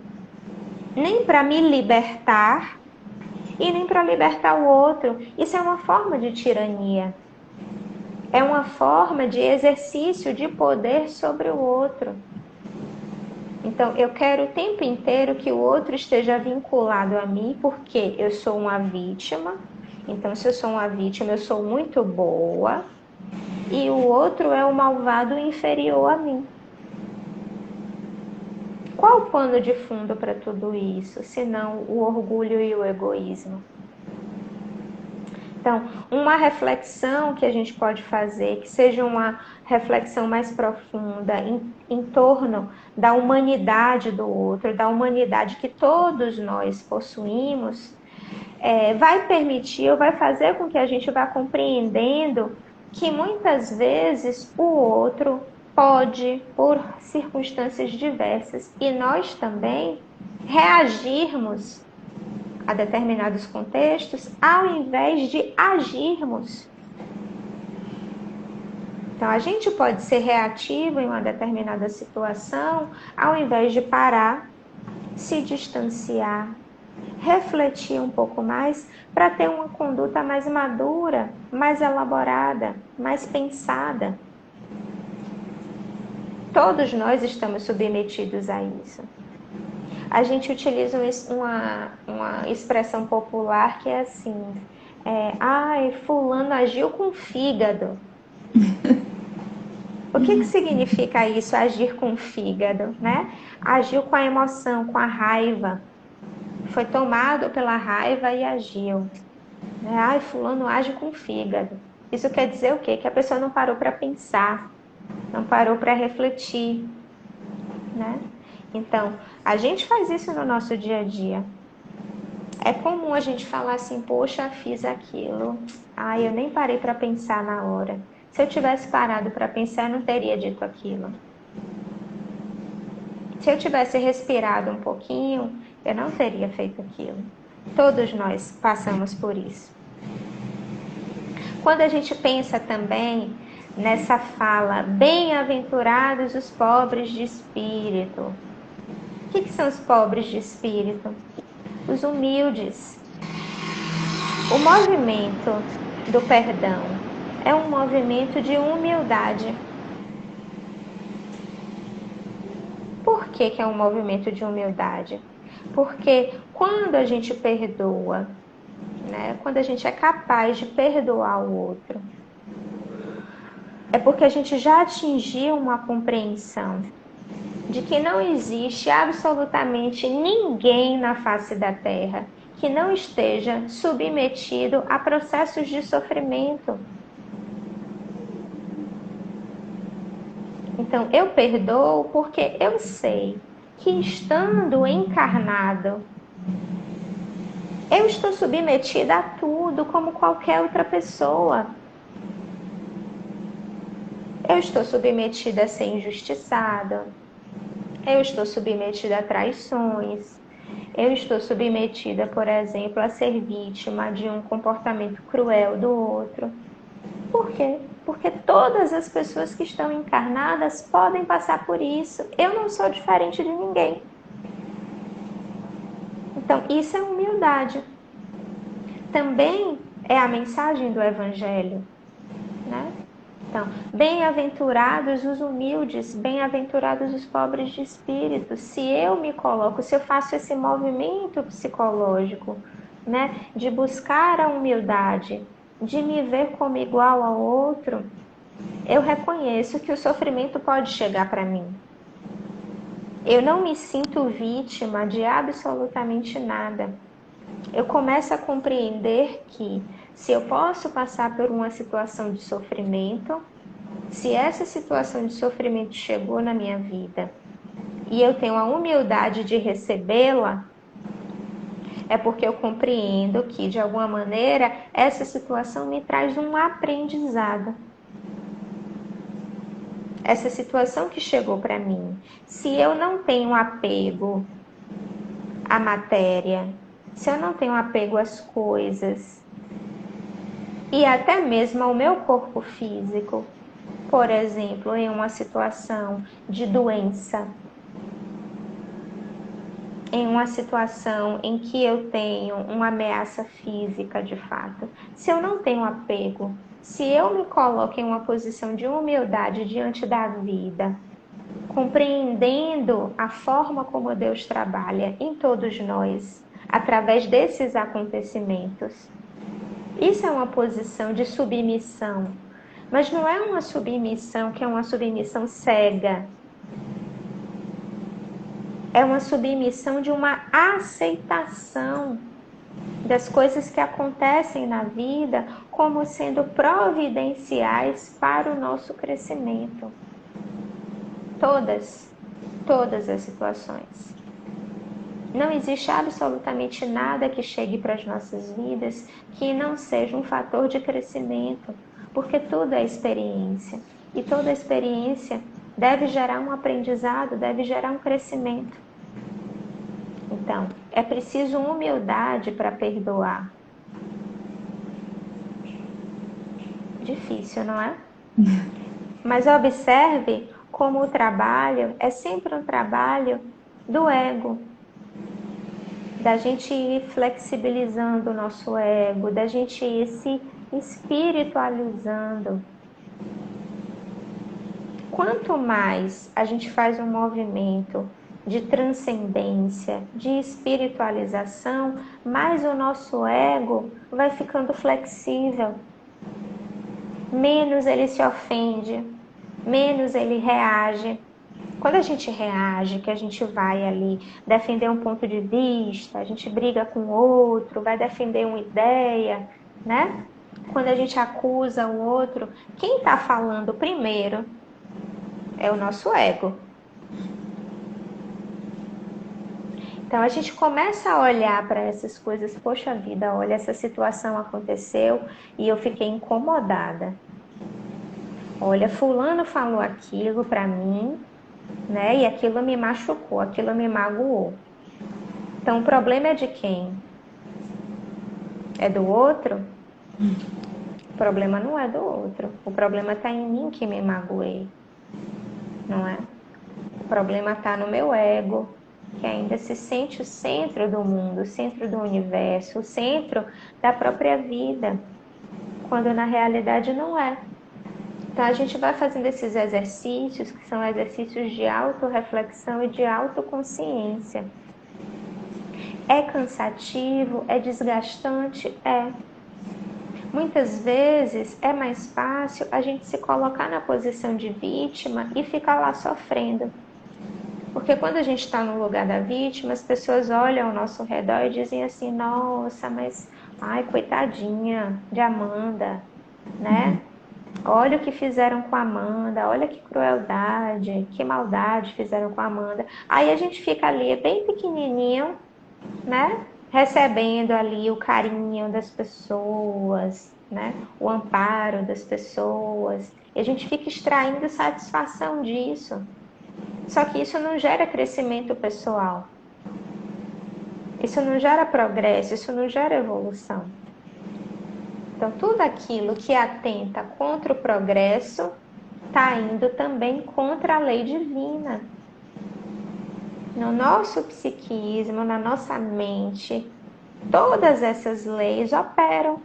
nem para me libertar e nem para libertar o outro. Isso é uma forma de tirania. É uma forma de exercício de poder sobre o outro. Então, eu quero o tempo inteiro que o outro esteja vinculado a mim, porque eu sou uma vítima. Então, se eu sou uma vítima, eu sou muito boa. E o outro é o malvado inferior a mim. Qual o pano de fundo para tudo isso, senão o orgulho e o egoísmo? Então, uma reflexão que a gente pode fazer, que seja uma reflexão mais profunda em torno da humanidade do outro, da humanidade que todos nós possuímos, vai permitir ou vai fazer com que a gente vá compreendendo que muitas vezes o outro pode, por circunstâncias diversas, e nós também reagirmos a determinados contextos, ao invés de agirmos. Então, a gente pode ser reativo em uma determinada situação, ao invés de parar, se distanciar, refletir um pouco mais, para ter uma conduta mais madura, mais elaborada, mais pensada. Todos nós estamos submetidos a isso. A gente utiliza uma expressão popular que é assim, fulano agiu com fígado. O que significa isso, agir com fígado, né? Agiu com a emoção, com a raiva. Foi tomado pela raiva e agiu. Fulano age com fígado. Isso quer dizer o quê? Que a pessoa não parou para pensar, não parou para refletir, né? Então, a gente faz isso no nosso dia a dia. É comum a gente falar assim, poxa, fiz aquilo. Eu nem parei para pensar na hora. Se eu tivesse parado para pensar, eu não teria dito aquilo. Se eu tivesse respirado um pouquinho, eu não teria feito aquilo. Todos nós passamos por isso. Quando a gente pensa também nessa fala, bem-aventurados os pobres de espírito. O que são os pobres de espírito? Os humildes. O movimento do perdão é um movimento de humildade. Por que é um movimento de humildade? Porque quando a gente perdoa, né, quando a gente é capaz de perdoar o outro, é porque a gente já atingiu uma compreensão de que não existe absolutamente ninguém na face da Terra que não esteja submetido a processos de sofrimento. Então, eu perdoo porque eu sei que estando encarnado, eu estou submetida a tudo como qualquer outra pessoa. Eu estou submetida a ser injustiçada. Eu estou submetida a traições. Eu estou submetida, por exemplo, a ser vítima de um comportamento cruel do outro. Por quê? Porque todas as pessoas que estão encarnadas podem passar por isso. Eu não sou diferente de ninguém. Então, isso é humildade. Também é a mensagem do Evangelho, né? Então, bem-aventurados os humildes, bem-aventurados os pobres de espírito. Se eu me coloco, se eu faço esse movimento psicológico, né, de buscar a humildade, de me ver como igual ao outro, eu reconheço que o sofrimento pode chegar para mim. Eu não me sinto vítima de absolutamente nada. Eu começo a compreender que se eu posso passar por uma situação de sofrimento, se essa situação de sofrimento chegou na minha vida e eu tenho a humildade de recebê-la, é porque eu compreendo que, de alguma maneira, essa situação me traz um aprendizado. Essa situação que chegou para mim, se eu não tenho apego à matéria, se eu não tenho apego às coisas, e até mesmo ao meu corpo físico, por exemplo, em uma situação de doença, em uma situação em que eu tenho uma ameaça física de fato, se eu não tenho apego, se eu me coloco em uma posição de humildade diante da vida, compreendendo a forma como Deus trabalha em todos nós, através desses acontecimentos, isso é uma posição de submissão, mas não é uma submissão que é uma submissão cega. É uma submissão de uma aceitação das coisas que acontecem na vida como sendo providenciais para o nosso crescimento. Todas as situações. Não existe absolutamente nada que chegue para as nossas vidas que não seja um fator de crescimento, porque tudo é experiência. E toda experiência deve gerar um aprendizado, deve gerar um crescimento. Então, é preciso humildade para perdoar. Difícil, não é? Mas observe como o trabalho é sempre um trabalho do ego. Da gente ir flexibilizando o nosso ego, da gente ir se espiritualizando. Quanto mais a gente faz um movimento de transcendência, de espiritualização, mais o nosso ego vai ficando flexível. Menos ele se ofende, menos ele reage. Quando a gente reage, que a gente vai ali defender um ponto de vista, a gente briga com o outro, vai defender uma ideia, né? Quando a gente acusa o outro, quem está falando primeiro é o nosso ego. Então a gente começa a olhar para essas coisas, poxa vida, olha, essa situação aconteceu e eu fiquei incomodada. Olha, fulano falou aquilo para mim, né? E aquilo me machucou, aquilo me magoou. Então o problema é de quem? É do outro? O problema não é do outro. O problema está em mim que me magoei. Não é? O problema está no meu ego, que ainda se sente o centro do mundo, o centro do universo, o centro da própria vida, quando na realidade não é. Então a gente vai fazendo esses exercícios, que são exercícios de autorreflexão e de autoconsciência. É cansativo? É desgastante? É. Muitas vezes é mais fácil a gente se colocar na posição de vítima e ficar lá sofrendo. Porque quando a gente está no lugar da vítima, as pessoas olham ao nosso redor e dizem assim, nossa, mas, ai, coitadinha de Amanda, né? Olha o que fizeram com a Amanda, olha que crueldade, que maldade fizeram com a Amanda. Aí a gente fica ali bem pequenininho, né? Recebendo ali o carinho das pessoas, né? O amparo das pessoas. E a gente fica extraindo satisfação disso. Só que isso não gera crescimento pessoal. Isso não gera progresso, isso não gera evolução. Então, tudo aquilo que atenta contra o progresso está indo também contra a lei divina. No nosso psiquismo, na nossa mente, todas essas leis operam.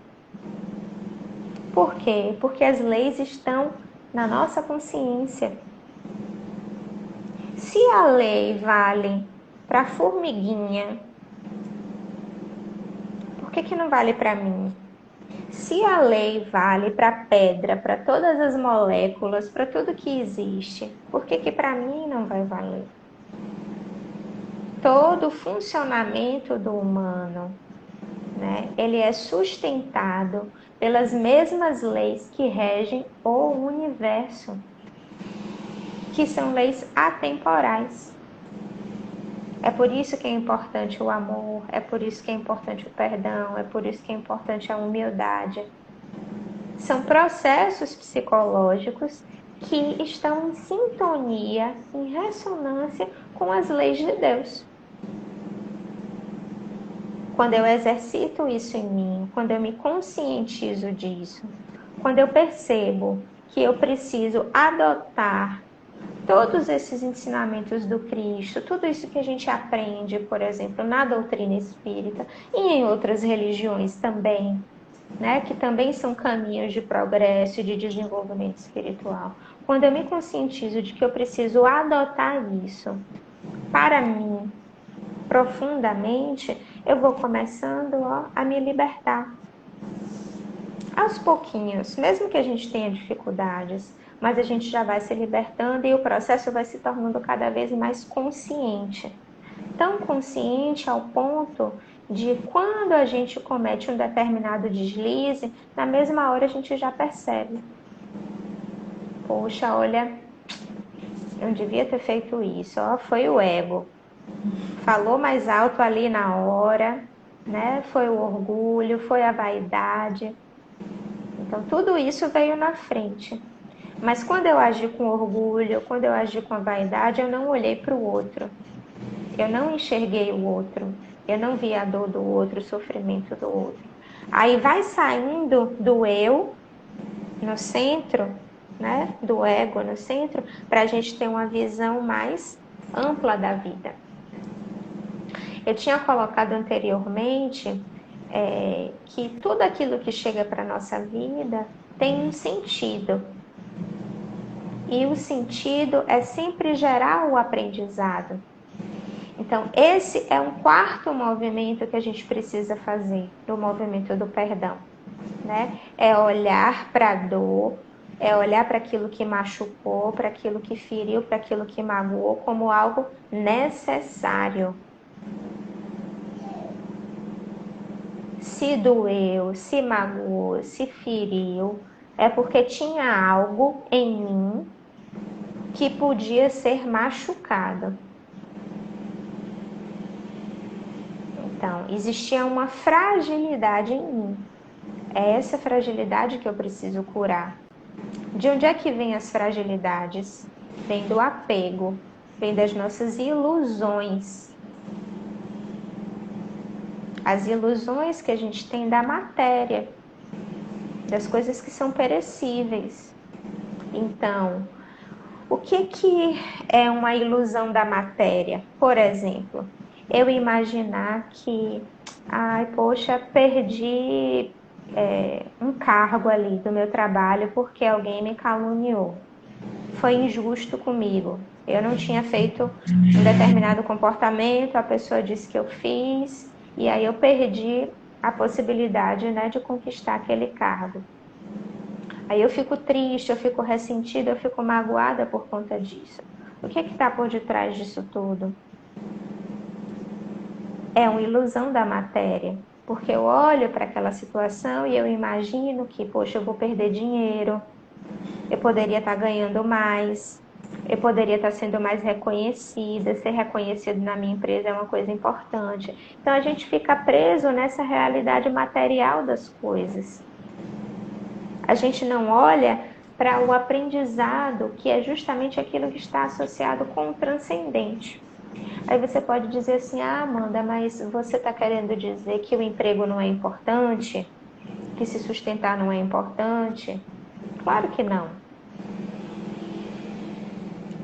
Por quê? Porque as leis estão na nossa consciência. Se a lei vale para a formiguinha, por que não vale para mim? Se a lei vale para a pedra, para todas as moléculas, para tudo que existe, por que para mim não vai valer? Todo o funcionamento do humano, né, ele é sustentado pelas mesmas leis que regem o universo, que são leis atemporais. É por isso que é importante o amor, é por isso que é importante o perdão, é por isso que é importante a humildade. São processos psicológicos que estão em sintonia, em ressonância com as leis de Deus. Quando eu exercito isso em mim, quando eu me conscientizo disso, quando eu percebo que eu preciso adotar todos esses ensinamentos do Cristo, tudo isso que a gente aprende, por exemplo, na doutrina espírita e em outras religiões também, né, que também são caminhos de progresso e de desenvolvimento espiritual. Quando eu me conscientizo de que eu preciso adotar isso para mim profundamente, eu vou começando a me libertar. Aos pouquinhos, mesmo que a gente tenha dificuldades, mas a gente já vai se libertando e o processo vai se tornando cada vez mais consciente. tão consciente ao ponto de quando a gente comete um determinado deslize, na mesma hora a gente já percebe. Poxa, olha, eu não devia ter feito isso, ó, foi o ego. Falou mais alto ali na hora, né? Foi o orgulho, foi a vaidade. Então, tudo isso veio na frente. Mas quando eu agi com orgulho, quando eu agi com a vaidade, eu não olhei para o outro. Eu não enxerguei o outro. Eu não vi a dor do outro, o sofrimento do outro. Aí vai saindo do eu no centro, né? Do ego no centro, para a gente ter uma visão mais ampla da vida. Eu tinha colocado anteriormente que tudo aquilo que chega para a nossa vida tem um sentido. E o sentido é sempre gerar o aprendizado. Então, esse é um quarto movimento que a gente precisa fazer, do movimento do perdão, né? É olhar para a dor, é olhar para aquilo que machucou, para aquilo que feriu, para aquilo que magoou, como algo necessário. Se doeu, se magoou, se feriu, é porque tinha algo em mim que podia ser machucado. Então, existia uma fragilidade em mim. É essa fragilidade que eu preciso curar. De onde é que vem as fragilidades? Vem do apego, vem das nossas ilusões. As ilusões que a gente tem da matéria, das coisas que são perecíveis. Então, o que é uma ilusão da matéria? Por exemplo, eu imaginar que, poxa, perdi um cargo ali do meu trabalho porque alguém me caluniou. Foi injusto comigo. Eu não tinha feito um determinado comportamento, a pessoa disse que eu fiz, e aí eu perdi a possibilidade, né, de conquistar aquele cargo. Aí eu fico triste, eu fico ressentida, eu fico magoada por conta disso. O que está por detrás disso tudo? É uma ilusão da matéria, porque eu olho para aquela situação e eu imagino que, poxa, eu vou perder dinheiro, eu poderia estar ganhando mais, eu poderia estar sendo mais reconhecida, ser reconhecido na minha empresa é uma coisa importante. Então a gente fica preso nessa realidade material das coisas. A gente não olha para o aprendizado, que é justamente aquilo que está associado com o transcendente. Aí você pode dizer assim, Amanda, mas você está querendo dizer que o emprego não é importante? Que se sustentar não é importante? Claro que não.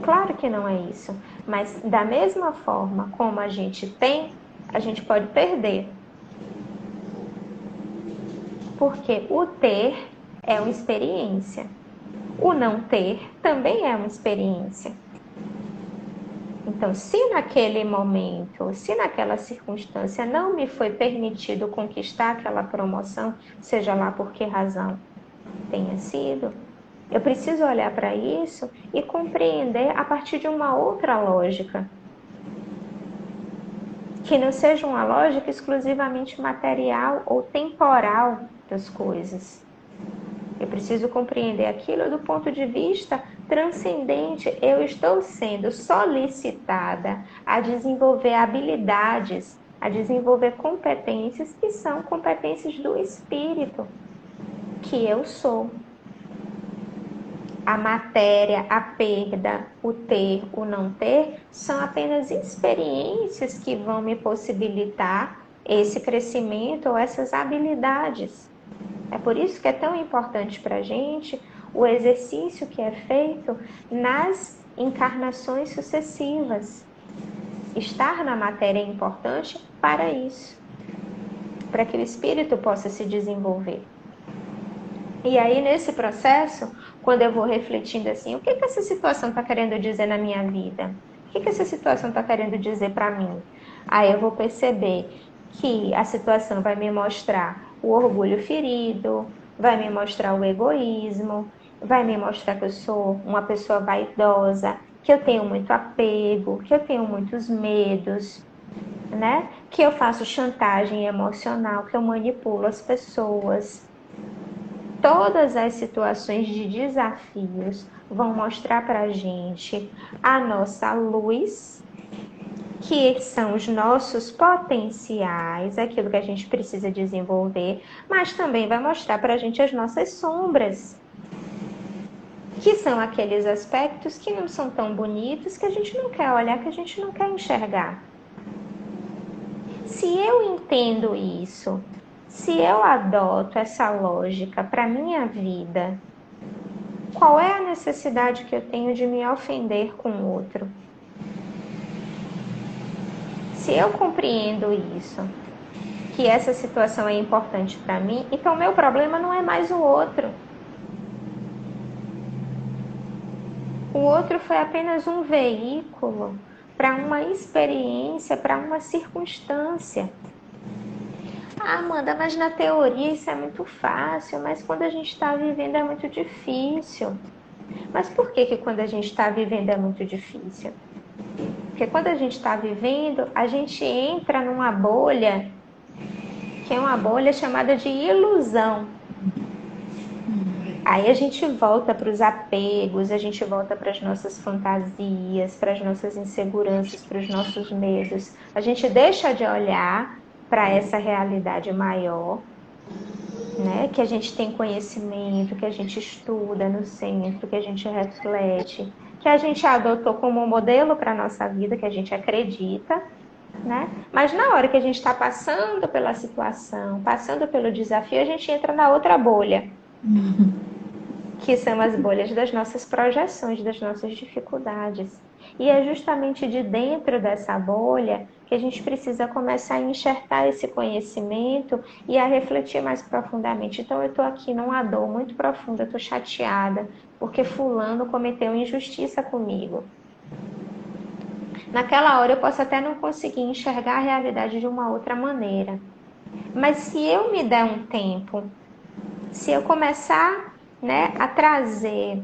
Claro que não é isso. Mas da mesma forma como a gente tem, a gente pode perder. Porque o ter é uma experiência. O não ter também é uma experiência. Então, se naquele momento, se naquela circunstância não me foi permitido conquistar aquela promoção, seja lá por que razão tenha sido, eu preciso olhar para isso e compreender a partir de uma outra lógica. Que não seja uma lógica exclusivamente material ou temporal das coisas. Eu preciso compreender aquilo do ponto de vista transcendente. Eu estou sendo solicitada a desenvolver habilidades, a desenvolver competências que são competências do espírito, que eu sou. A matéria, a perda, o ter, o não ter, são apenas experiências que vão me possibilitar esse crescimento ou essas habilidades. É por isso que é tão importante para a gente o exercício que é feito nas encarnações sucessivas. Estar na matéria é importante para isso, para que o espírito possa se desenvolver. E aí, nesse processo, quando eu vou refletindo assim, o que essa situação está querendo dizer na minha vida? O que essa situação está querendo dizer para mim? Aí eu vou perceber que a situação vai me mostrar o orgulho ferido, vai me mostrar o egoísmo, vai me mostrar que eu sou uma pessoa vaidosa, que eu tenho muito apego, que eu tenho muitos medos, né? Que eu faço chantagem emocional, que eu manipulo as pessoas. Todas as situações de desafios vão mostrar para a gente a nossa luz, que são os nossos potenciais, aquilo que a gente precisa desenvolver, mas também vai mostrar para a gente as nossas sombras, que são aqueles aspectos que não são tão bonitos, que a gente não quer olhar, que a gente não quer enxergar. Se eu entendo isso, se eu adoto essa lógica para minha vida, qual é a necessidade que eu tenho de me ofender com o outro? Se eu compreendo isso, que essa situação é importante para mim, então meu problema não é mais o outro. O outro foi apenas um veículo para uma experiência, para uma circunstância. Ah, Amanda, mas na teoria isso é muito fácil, mas quando a gente está vivendo é muito difícil. Mas por que quando a gente está vivendo é muito difícil? Porque quando a gente está vivendo, a gente entra numa bolha, que é uma bolha chamada de ilusão. Aí a gente volta para os apegos, a gente volta para as nossas fantasias, para as nossas inseguranças, para os nossos medos. A gente deixa de olhar para essa realidade maior, né? Que a gente tem conhecimento, que a gente estuda no centro, que a gente reflete, que a gente adotou como modelo para a nossa vida, que a gente acredita, né? Mas na hora que a gente está passando pela situação, passando pelo desafio, a gente entra na outra bolha. Que são as bolhas das nossas projeções, das nossas dificuldades. E é justamente de dentro dessa bolha que a gente precisa começar a enxertar esse conhecimento e a refletir mais profundamente. Então eu estou aqui numa dor muito profunda, estou chateada, porque fulano cometeu injustiça comigo. Naquela hora eu posso até não conseguir enxergar a realidade de uma outra maneira. Mas se eu me der um tempo, se eu começar, né, a trazer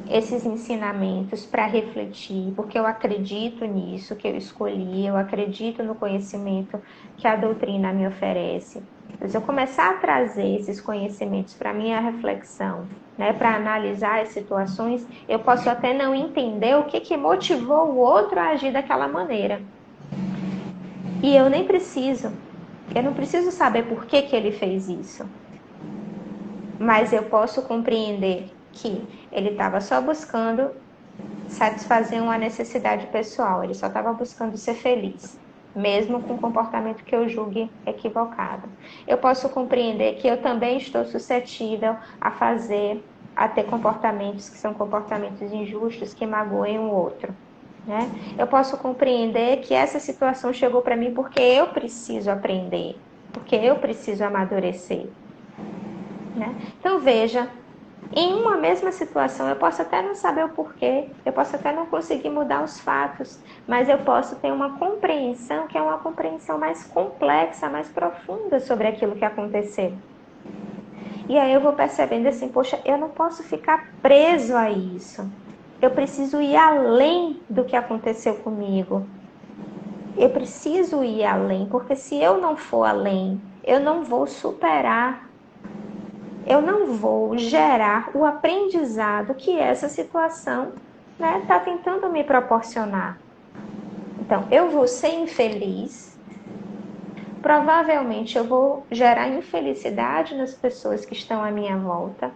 esses ensinamentos para refletir, porque eu acredito nisso que eu escolhi, eu acredito no conhecimento que a doutrina me oferece. Mas eu começar a trazer esses conhecimentos para minha reflexão, né, para analisar as situações, eu posso até não entender o que motivou o outro a agir daquela maneira. E eu não preciso saber por que ele fez isso. Mas eu posso compreender que ele estava só buscando satisfazer uma necessidade pessoal, ele só estava buscando ser feliz, mesmo com um comportamento que eu julgue equivocado. Eu posso compreender que eu também estou suscetível a ter comportamentos que são comportamentos injustos, que magoem o outro. Né? Eu posso compreender que essa situação chegou para mim porque eu preciso aprender, porque eu preciso amadurecer. Né? Então veja, em uma mesma situação eu posso até não saber o porquê, eu posso até não conseguir mudar os fatos, mas eu posso ter uma compreensão que é uma compreensão mais complexa, mais profunda sobre aquilo que aconteceu. E aí eu vou percebendo assim, poxa, eu não posso ficar preso a isso, eu preciso ir além do que aconteceu comigo. Eu preciso ir além, porque se eu não for além, eu não vou superar, eu não vou gerar o aprendizado que essa situação está tentando me proporcionar. Então, eu vou ser infeliz, provavelmente eu vou gerar infelicidade nas pessoas que estão à minha volta.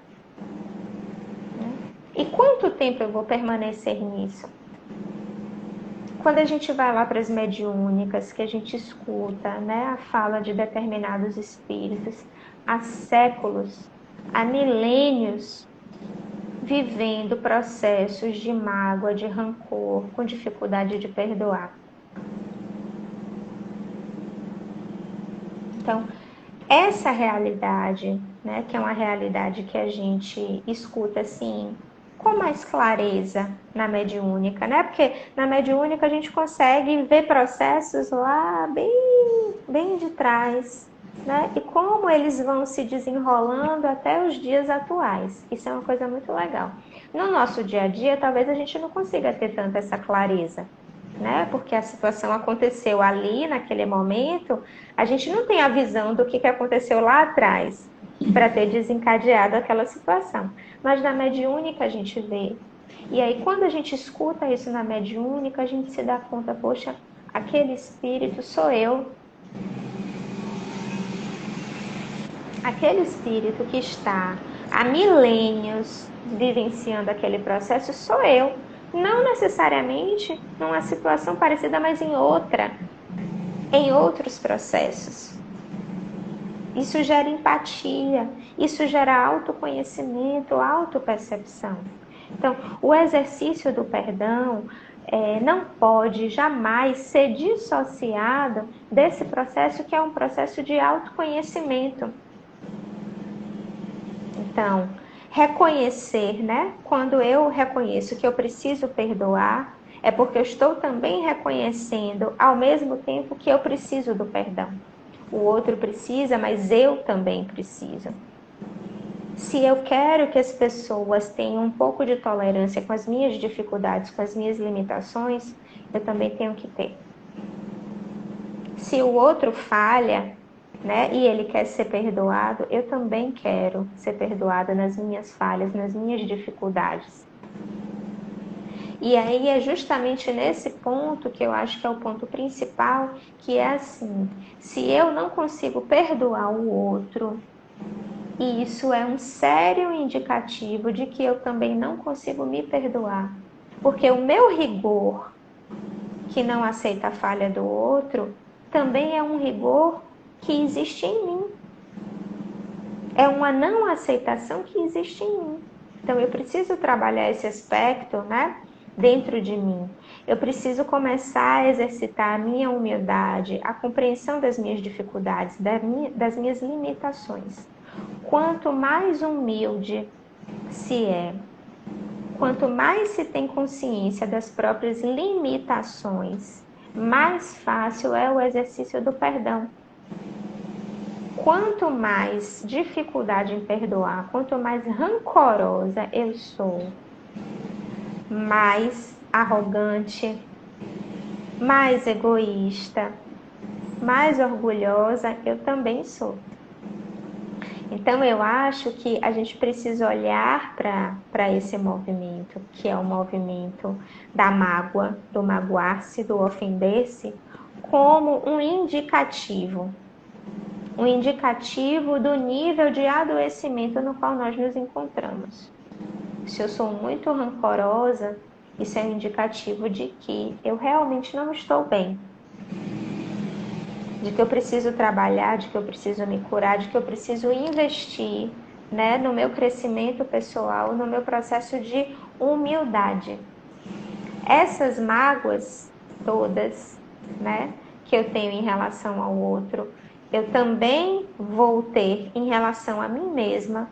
E quanto tempo eu vou permanecer nisso? Quando a gente vai lá para as mediúnicas, que a gente escuta, a fala de determinados espíritos, há séculos, há milênios, vivendo processos de mágoa, de rancor, com dificuldade de perdoar. Então, essa realidade, que é uma realidade que a gente escuta assim, com mais clareza na mediúnica, Porque na mediúnica a gente consegue ver processos lá bem de trás, E como eles vão se desenrolando até os dias atuais. Isso é uma coisa muito legal. No nosso dia a dia, talvez a gente não consiga ter tanta essa clareza, né? Porque a situação aconteceu ali, naquele momento, a gente não tem a visão do que aconteceu lá atrás para ter desencadeado aquela situação. Mas na mediúnica a gente vê. E aí, quando a gente escuta isso na mediúnica, a gente se dá conta, poxa, aquele espírito sou eu. Aquele espírito que está há milênios vivenciando aquele processo sou eu. Não necessariamente numa situação parecida, mas em outra, em outros processos. Isso gera empatia, isso gera autoconhecimento, autopercepção. Então, o exercício do perdão não pode jamais ser dissociado desse processo que é um processo de autoconhecimento. Então, reconhecer, né? Quando eu reconheço que eu preciso perdoar, é porque eu estou também reconhecendo ao mesmo tempo que eu preciso do perdão. O outro precisa, mas eu também preciso. Se eu quero que as pessoas tenham um pouco de tolerância com as minhas dificuldades, com as minhas limitações, eu também tenho que ter. Se o outro falha, né, e ele quer ser perdoado, eu também quero ser perdoada nas minhas falhas, nas minhas dificuldades. E aí é justamente nesse ponto que eu acho que é o ponto principal, que é assim, se eu não consigo perdoar o outro, isso é um sério indicativo de que eu também não consigo me perdoar. Porque o meu rigor, que não aceita a falha do outro, também é um rigor que existe em mim. É uma não aceitação que existe em mim. Então, eu preciso trabalhar esse aspecto, né, dentro de mim. Eu preciso começar a exercitar a minha humildade, a compreensão das minhas dificuldades, das minhas limitações. Quanto mais humilde se é, quanto mais se tem consciência das próprias limitações, mais fácil é o exercício do perdão. Quanto mais dificuldade em perdoar, quanto mais rancorosa eu sou, mais arrogante, mais egoísta, mais orgulhosa eu também sou. Então, eu acho que a gente precisa olhar para esse movimento, que é o movimento da mágoa, do magoar-se, do ofender-se, como um indicativo do nível de adoecimento no qual nós nos encontramos. Se eu sou muito rancorosa, isso é um indicativo de que eu realmente não estou bem. De que eu preciso trabalhar, de que eu preciso me curar, de que eu preciso investir, né, no meu crescimento pessoal, no meu processo de humildade. Essas mágoas todas, né, que eu tenho em relação ao outro, eu também vou ter em relação a mim mesma.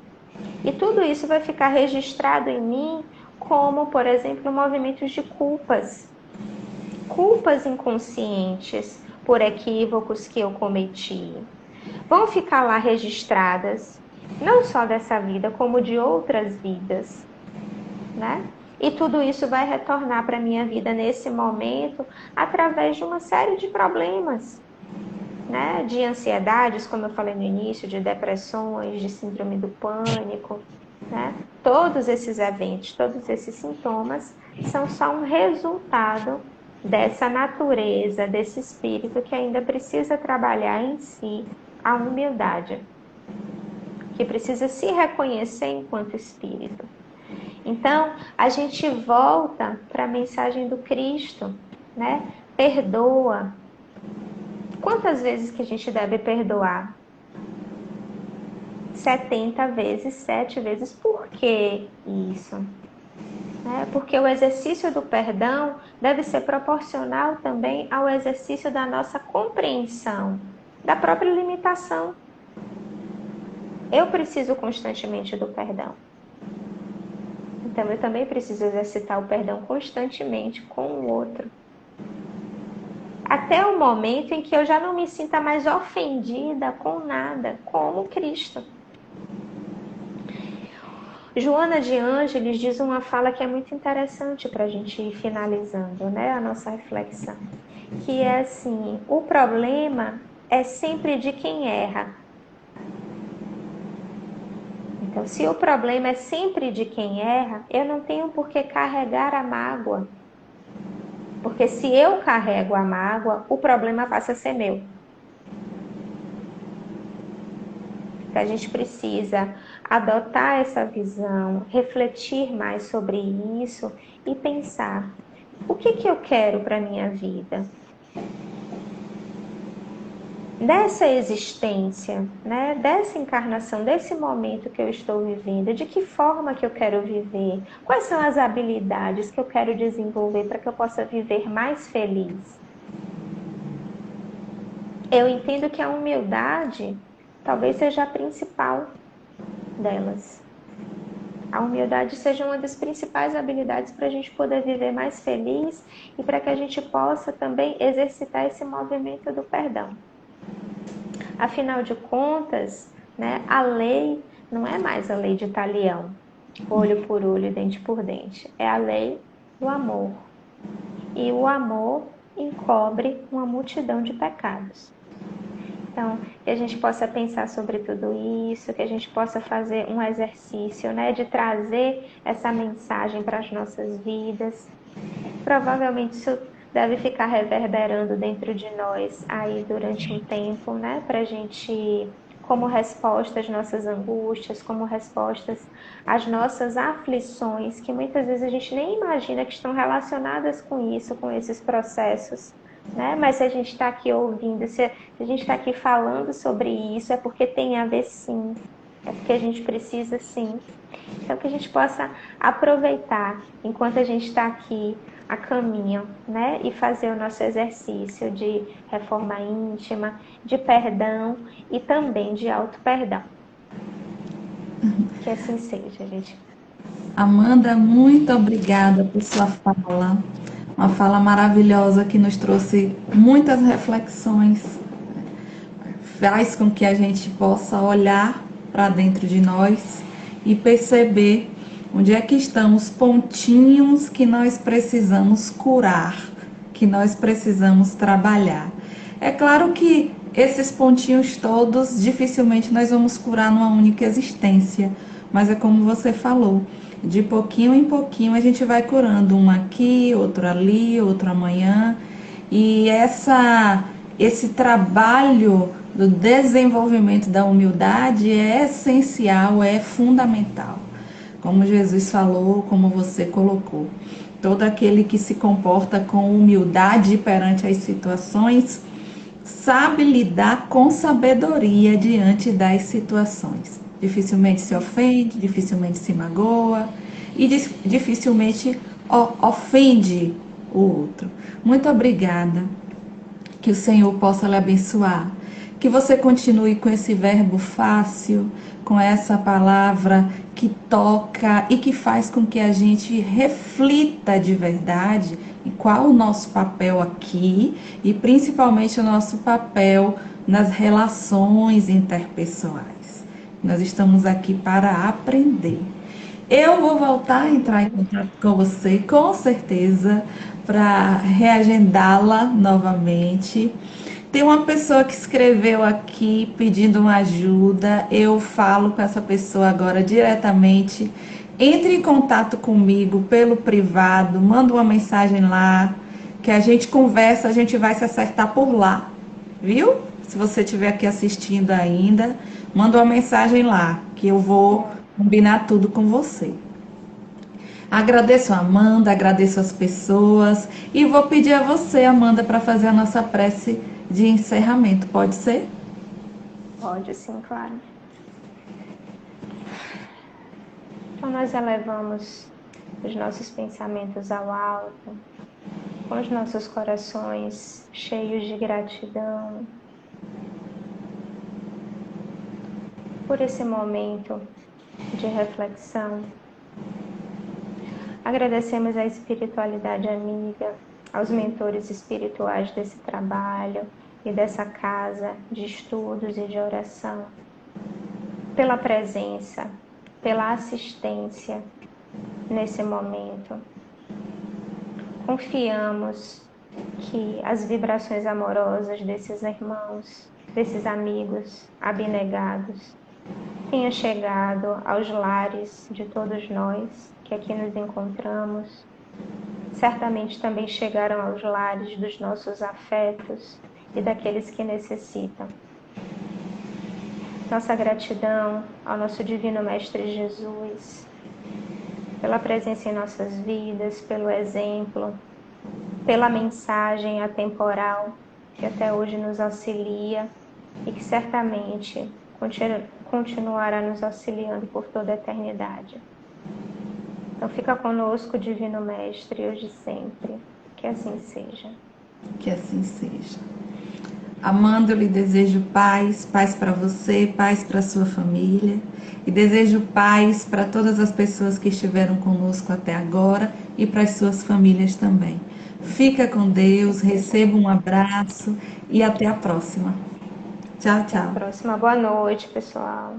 E tudo isso vai ficar registrado em mim como, por exemplo, movimentos de culpas inconscientes por equívocos que eu cometi. Vão ficar lá registradas, não só dessa vida, como de outras vidas, né? E tudo isso vai retornar para a minha vida nesse momento através de uma série de problemas, né? De ansiedades, como eu falei no início, de depressões, de síndrome do pânico, né? Todos esses eventos, todos esses sintomas são só um resultado dessa natureza, desse espírito que ainda precisa trabalhar em si a humildade, que precisa se reconhecer enquanto espírito. Então, a gente volta para a mensagem do Cristo, né? Perdoa. Quantas vezes que a gente deve perdoar? 70 vezes, 7 vezes. Por que isso? Porque o exercício do perdão deve ser proporcional também ao exercício da nossa compreensão da própria limitação. Eu preciso constantemente do perdão. Então, eu também preciso exercitar o perdão constantemente com o outro. Até o momento em que eu já não me sinta mais ofendida com nada, como Cristo. Joana de Ângeles diz uma fala que é muito interessante para a gente ir finalizando, né, a nossa reflexão, que é assim: o problema é sempre de quem erra. Então, se o problema é sempre de quem erra, eu não tenho por que carregar a mágoa. Porque se eu carrego a mágoa, o problema passa a ser meu. Então, a gente precisa adotar essa visão, refletir mais sobre isso e pensar: o que eu quero para a minha vida? Dessa existência, né, dessa encarnação, desse momento que eu estou vivendo, de que forma que eu quero viver? Quais são as habilidades que eu quero desenvolver para que eu possa viver mais feliz? Eu entendo que a humildade talvez seja a principal delas. A humildade seja uma das principais habilidades para a gente poder viver mais feliz e para que a gente possa também exercitar esse movimento do perdão. Afinal de contas, né, a lei não é mais a lei de talião, olho por olho, dente por dente. É a lei do amor. E o amor encobre uma multidão de pecados. Então, que a gente possa pensar sobre tudo isso, que a gente possa fazer um exercício, né, de trazer essa mensagem para as nossas vidas. Provavelmente isso deve ficar reverberando dentro de nós aí durante um tempo, né, para a gente, como resposta às nossas angústias, como respostas às nossas aflições, que muitas vezes a gente nem imagina que estão relacionadas com isso, com esses processos. Né? Mas se a gente está aqui ouvindo, se a gente está aqui falando sobre isso, é porque tem a ver sim, é porque a gente precisa sim. Então que a gente possa aproveitar enquanto a gente está aqui a caminho, né? E fazer o nosso exercício de reforma íntima, de perdão e também de auto-perdão. Que assim seja, gente. Amanda, muito obrigada por sua fala. Uma fala maravilhosa que nos trouxe muitas reflexões. Faz com que a gente possa olhar para dentro de nós e perceber onde é que estão os pontinhos que nós precisamos curar, que nós precisamos trabalhar. É claro que esses pontinhos todos dificilmente nós vamos curar numa única existência, mas é como você falou, de pouquinho em pouquinho a gente vai curando, um aqui, outro ali, outro amanhã, e esse trabalho do desenvolvimento da humildade é essencial, é fundamental. Como Jesus falou, como você colocou, todo aquele que se comporta com humildade perante as situações sabe lidar com sabedoria diante das situações. Dificilmente se ofende, dificilmente se magoa e dificilmente ofende o outro. Muito obrigada. Que o Senhor possa lhe abençoar. Que você continue com esse verbo fácil, com essa palavra que toca e que faz com que a gente reflita de verdade em qual o nosso papel aqui e principalmente o nosso papel nas relações interpessoais. Nós estamos aqui para aprender. Eu vou voltar a entrar em contato com você, com certeza, para reagendá-la novamente. Tem uma pessoa que escreveu aqui pedindo uma ajuda. Eu falo com essa pessoa agora diretamente. Entre em contato comigo pelo privado, manda uma mensagem lá, que a gente conversa, a gente vai se acertar por lá, viu? Se você estiver aqui assistindo ainda, manda uma mensagem lá, que eu vou combinar tudo com você. Agradeço a Amanda, agradeço as pessoas e vou pedir a você, Amanda, para fazer a nossa prece de encerramento. Pode ser? Pode sim, claro. Então nós elevamos os nossos pensamentos ao alto, com os nossos corações cheios de gratidão por esse momento de reflexão. Agradecemos à espiritualidade amiga, aos mentores espirituais desse trabalho e dessa casa de estudos e de oração, pela presença, pela assistência nesse momento. Confiamos que as vibrações amorosas desses irmãos, desses amigos abnegados, tenham chegado aos lares de todos nós que aqui nos encontramos. Certamente também chegaram aos lares dos nossos afetos e daqueles que necessitam. Nossa gratidão ao nosso Divino Mestre Jesus, pela presença em nossas vidas, pelo exemplo, pela mensagem atemporal que até hoje nos auxilia e que certamente continuará nos auxiliando por toda a eternidade. Então fica conosco, Divino Mestre, hoje e sempre. Que assim seja. Que assim seja. Amanda, eu lhe desejo paz, paz para você, paz para sua família. E desejo paz para todas as pessoas que estiveram conosco até agora e para as suas famílias também. Fica com Deus, receba um abraço e até a próxima. Tchau, Até a tchau. próxima. Boa noite, pessoal.